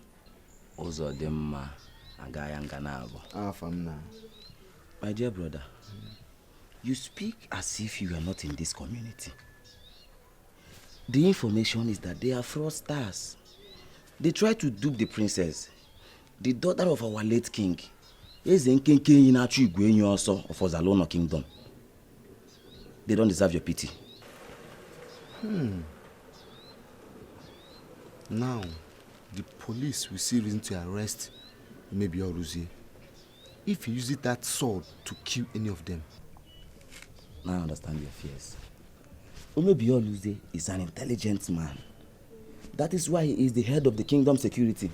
Ozo Demma Agaya Nganabo. Famna. My dear brother, you speak as if you are not in this community. The information is that they are fraudsters. They try to dupe the princess, the daughter of our late king. Also of Ozalono kingdom. They don't deserve your pity. Now, the police will see reason to arrest maybe Oruzie if he uses that sword to kill any of them. Now I understand your fears. Omebioluze is an intelligent man. That is why he is the head of the kingdom security.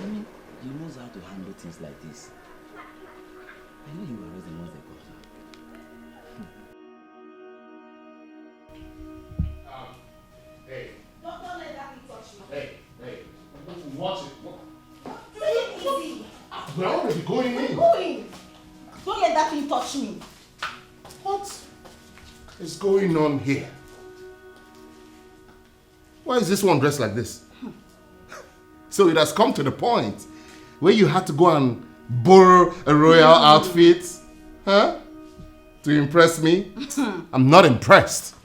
I mean, he knows how to handle things like this. I know you arrest the ones they got. Hey. Don't let that be touched. Hey. Watch it. Take it easy. We're already going in. Going. Don't let that thing touch me. What is going on here? Why is this one dressed like this? So it has come to the point where you had to go and borrow a royal outfit, huh? To impress me? I'm not impressed.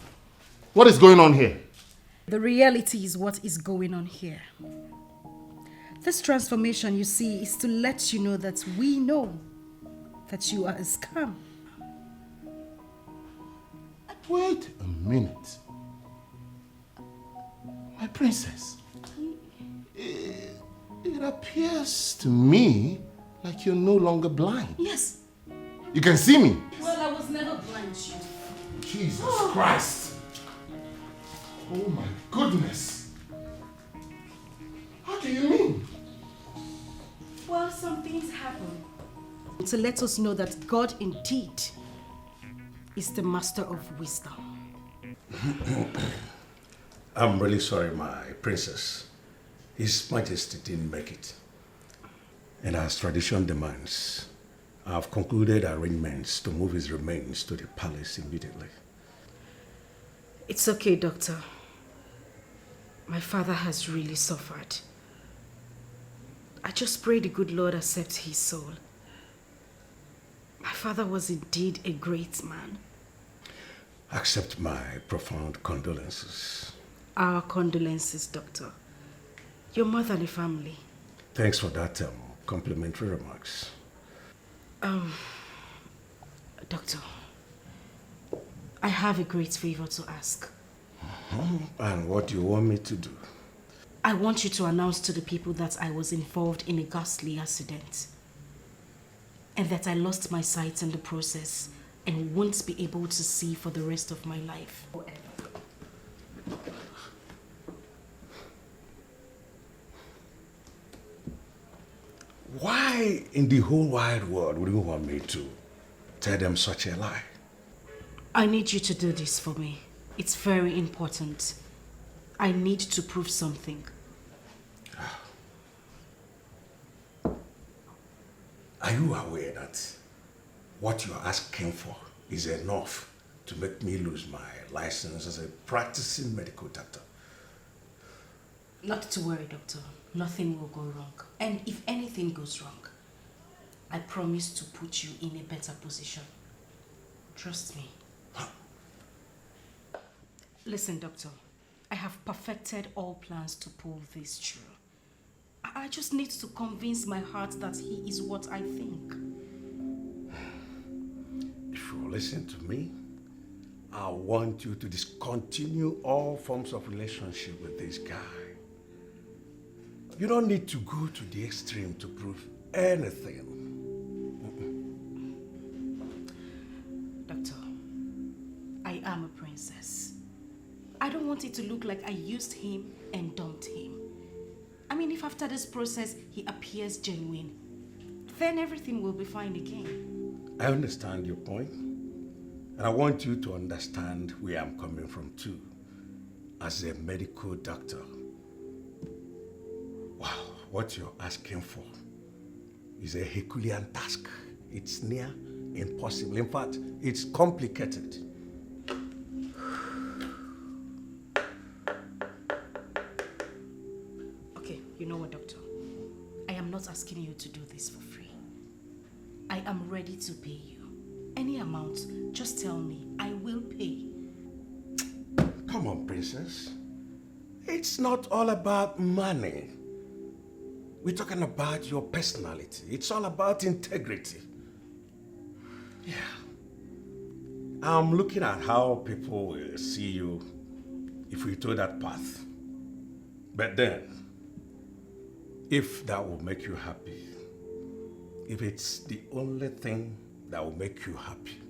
What is going on here? The reality is what is going on here. This transformation you see is to let you know that we know that you are a scam. Wait a minute. My princess, it appears to me like you're no longer blind. Yes. You can see me. Well, I was never blind, you. Jesus Christ. Oh my goodness. How do you mean? Well, some things happen to let us know that God indeed is the master of wisdom. I'm really sorry, my princess. His Majesty didn't make it. And as tradition demands, I've concluded arrangements to move his remains to the palace immediately. It's okay, Doctor. My father has really suffered. I just pray the good Lord accepts his soul. My father was indeed a great man. Accept my profound condolences. Our condolences, Doctor. Your mother and the family. Thanks for that complimentary remarks. Doctor, I have a great favor to ask. And what do you want me to do? I want you to announce to the people that I was involved in a ghastly accident and that I lost my sight in the process and won't be able to see for the rest of my life. Why in the whole wide world would you want me to tell them such a lie? I need you to do this for me. It's very important. I need to prove something. Are you aware that what you're asking for is enough to make me lose my license as a practicing medical doctor? Not to worry, Doctor. Nothing will go wrong. And if anything goes wrong, I promise to put you in a better position. Trust me. Listen, Doctor. I have perfected all plans to pull this through. I just need to convince my heart that he is what I think. If you listen to me, I want you to discontinue all forms of relationship with this guy. You don't need to go to the extreme to prove anything. Doctor, I am a princess. I don't want it to look like I used him and dumped him. I mean, if after this process he appears genuine, then everything will be fine again. I understand your point, and I want you to understand where I'm coming from too, as a medical doctor. Wow, what you're asking for is a Herculean task. It's near impossible. In fact, it's complicated. Okay, you know what, Doctor? I am not asking you to do this for free. I am ready to pay you. Any amount, just tell me. I will pay. Come on, princess. It's not all about money. We're talking about your personality. It's all about integrity. Yeah. I'm looking at how people will see you if we took that path. But then, if that will make you happy, if it's the only thing that will make you happy,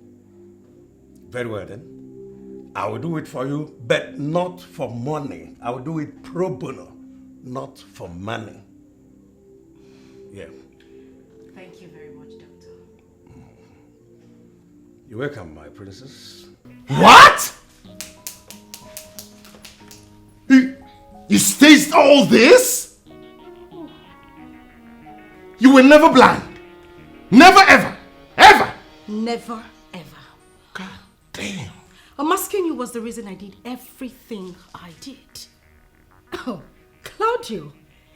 very well then, I will do it for you, but not for money. I will do it pro bono, not for money. Yeah. Thank you very much, Doctor. You're welcome, my princess. What? You staged all this? You were never blind? Never ever? Ever? Never, ever. God damn. Unmasking you was the reason I did everything I did. Oh, Claudio,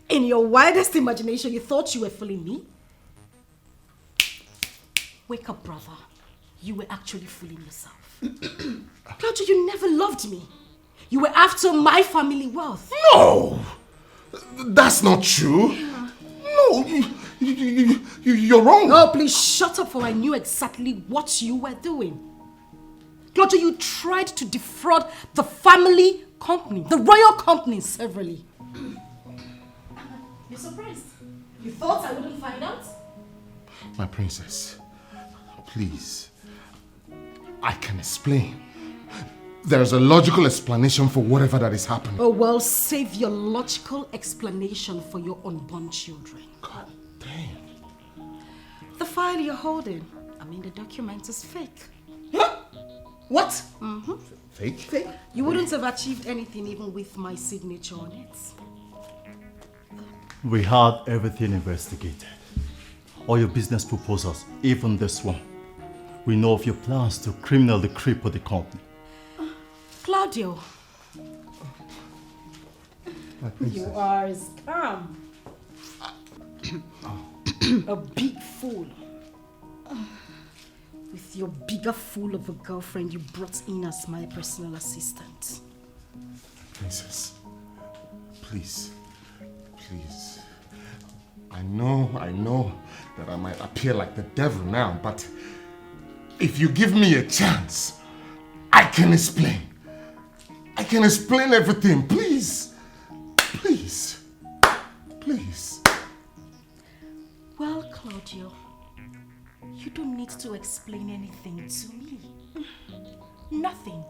in your wildest imagination, you thought you were fooling me? Wake up, brother. You were actually fooling yourself. Claudio, you never loved me. You were after my family wealth. No! That's not true. Yeah. No, you're wrong. No, please shut up, for I knew exactly what you were doing. Claudio, you tried to defraud the family company, the royal company, severally. You're surprised? You thought I wouldn't find out? My princess, please. I can explain. There's a logical explanation for whatever that is happening. Oh, well, save your logical explanation for your unborn children. God damn. The file you're holding, the document is fake. Huh? What? Mm-hmm. Fake? Fake? You wouldn't have achieved anything even with my signature on it. We had everything investigated. All your business proposals, even this one. We know of your plans to criminally cripple the company. Claudio. You are a scam. A big fool. With your bigger fool of a girlfriend you brought in as my personal assistant. Princess, please. Please. I know that I might appear like the devil now, but if you give me a chance, I can explain. I can explain everything, please. Please. Please. Well, Claudio, you don't need to explain anything to me. Nothing.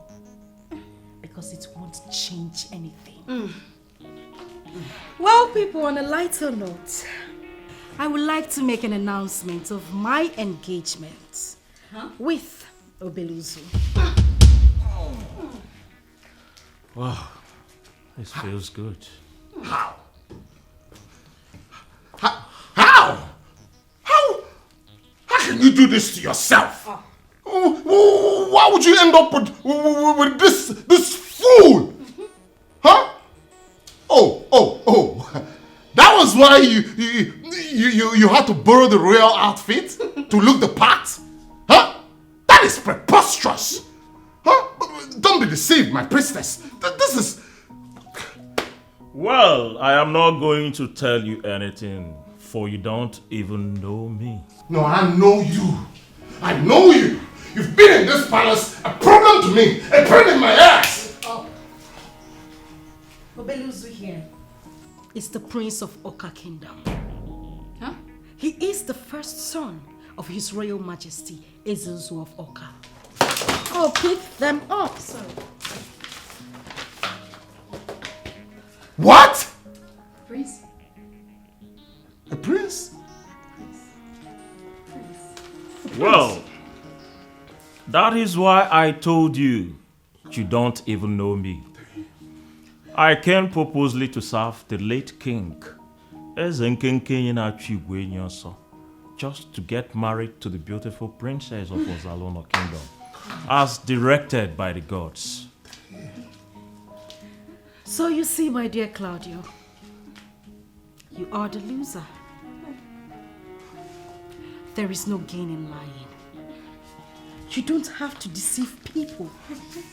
Because it won't change anything. Well, people, on a lighter note, I would like to make an announcement of my engagement with Obelu. Wow, this feels good. How? How? How can you do this to yourself? Why would you end up with this fool? Huh? Oh. That was why you had to borrow the royal outfit to look the part? Huh? That is preposterous. Huh? Don't be deceived, my princess. This is... Well, I am not going to tell you anything, for you don't even know me. No, I know you. I know you. You've been in this palace, a problem to me, a pain in my ass. Obelu here is the prince of Oka Kingdom. Huh? He is the first son of His Royal Majesty, Ezezu of Oka. Oh, pick them up. Sorry. What? Prince? A prince? Well, that is why I told you don't even know me. I came purposely to serve the late king, just to get married to the beautiful princess of Ozalono Kingdom, as directed by the gods. So you see, my dear Claudio, you are the loser. There is no gain in lying. You don't have to deceive people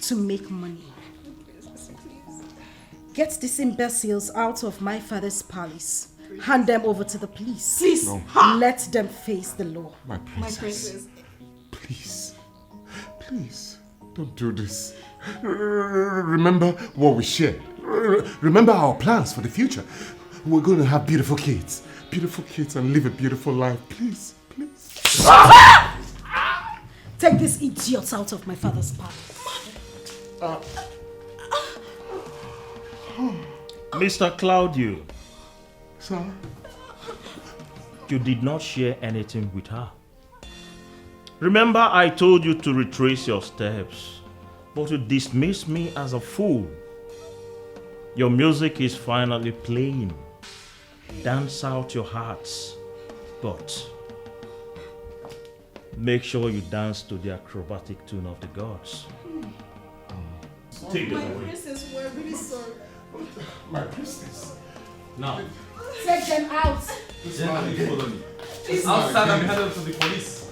to make money. Get these imbeciles out of my father's palace. Hand them over to the police. Please. No. Let them face the law. My princess. Please. Please. Don't do this. Remember what we shared. Remember our plans for the future. We're going to have beautiful kids. Beautiful kids and live a beautiful life. Please. Please. Take these idiots out of my father's palace. Mr. Claudio. Sir? You did not share anything with her. Remember, I told you to retrace your steps, but you dismissed me as a fool. Your music is finally playing. Dance out your hearts, but make sure you dance to the acrobatic tune of the gods. Take them away. Princess, we're really sorry. My princess. Now. Take them out. Please. Outside and hand them to the police.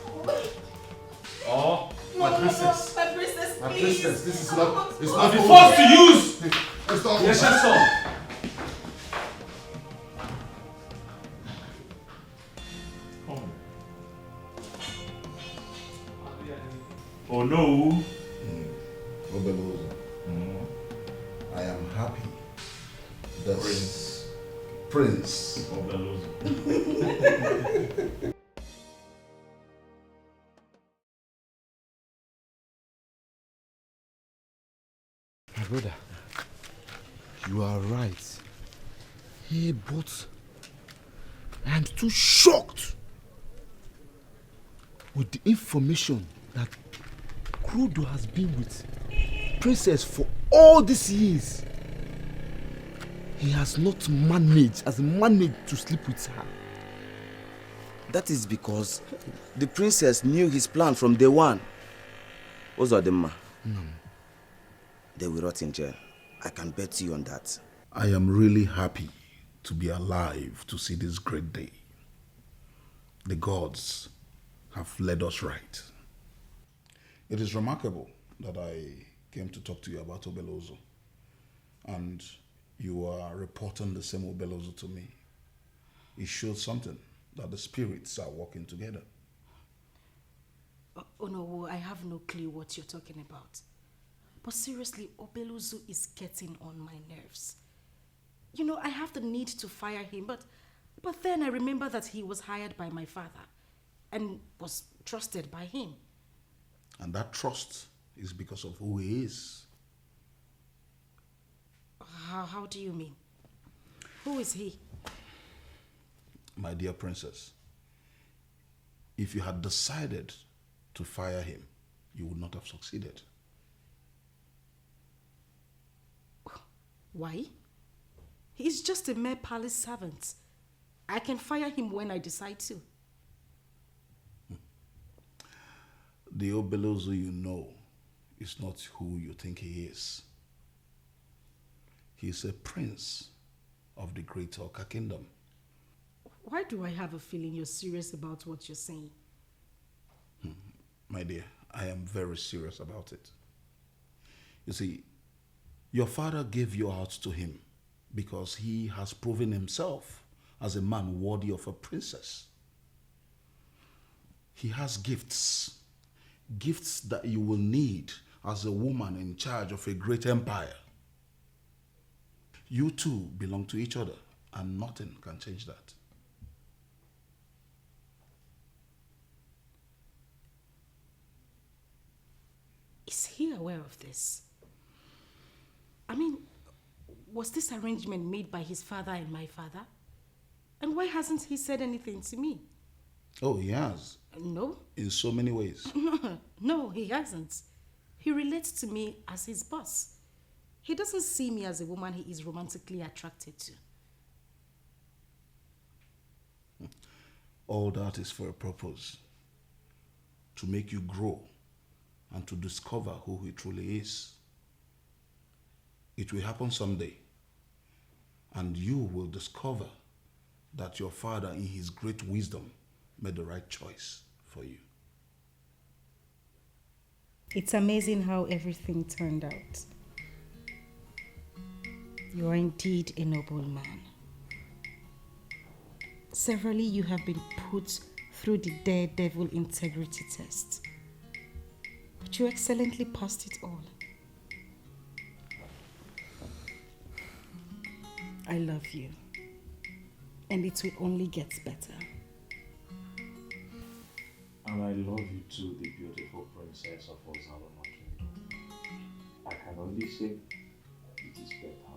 Oh, My princess. My princess, My please. princess, this is not. It's I'll not be forced to use It's not. the sword. Oh no. Obelu, I am happy. The Prince. Obelu. My brother, you are right. Hey, but I am too shocked with the information that Claudio has been with Princess for all these years. He has not managed to sleep with her. That is because the princess knew his plan from day one. Ozodema. They will rot in jail. I can bet you on that. I am really happy to be alive to see this great day. The gods have led us right. It is remarkable that I came to talk to you about Obelozo, and you are reporting the same Obelozo to me. It shows something, that the spirits are working together. Oh no, I have no clue what you're talking about. But seriously, Obeluzu is getting on my nerves. You know, I have the need to fire him, but then I remember that he was hired by my father and was trusted by him. And that trust is because of who he is. How do you mean? Who is he? My dear princess, if you had decided to fire him, you would not have succeeded. Why? He's just a mere palace servant. I can fire him when I decide to. The Obelozo you know is not who you think he is. He is a prince of the Great Oka Kingdom. Why do I have a feeling you're serious about what you're saying? My dear, I am very serious about it. You see, your father gave you out to him because he has proven himself as a man worthy of a princess. He has gifts that you will need as a woman in charge of a great empire. You two belong to each other, and nothing can change that. Is he aware of this? I mean, was this arrangement made by his father and my father? And why hasn't he said anything to me? Oh, he has. No. In so many ways. No, he hasn't. He relates to me as his boss. He doesn't see me as a woman he is romantically attracted to. All that is for a purpose. To make you grow and to discover who he truly is. It will happen someday. And you will discover that your father, in his great wisdom, made the right choice for you. It's amazing how everything turned out. You are indeed a noble man. Severally, you have been put through the daredevil integrity test. But you excellently passed it all. I love you. And it will only get better. And I love you too, the beautiful princess of Ozaloma Kingdom. I can only say it is better.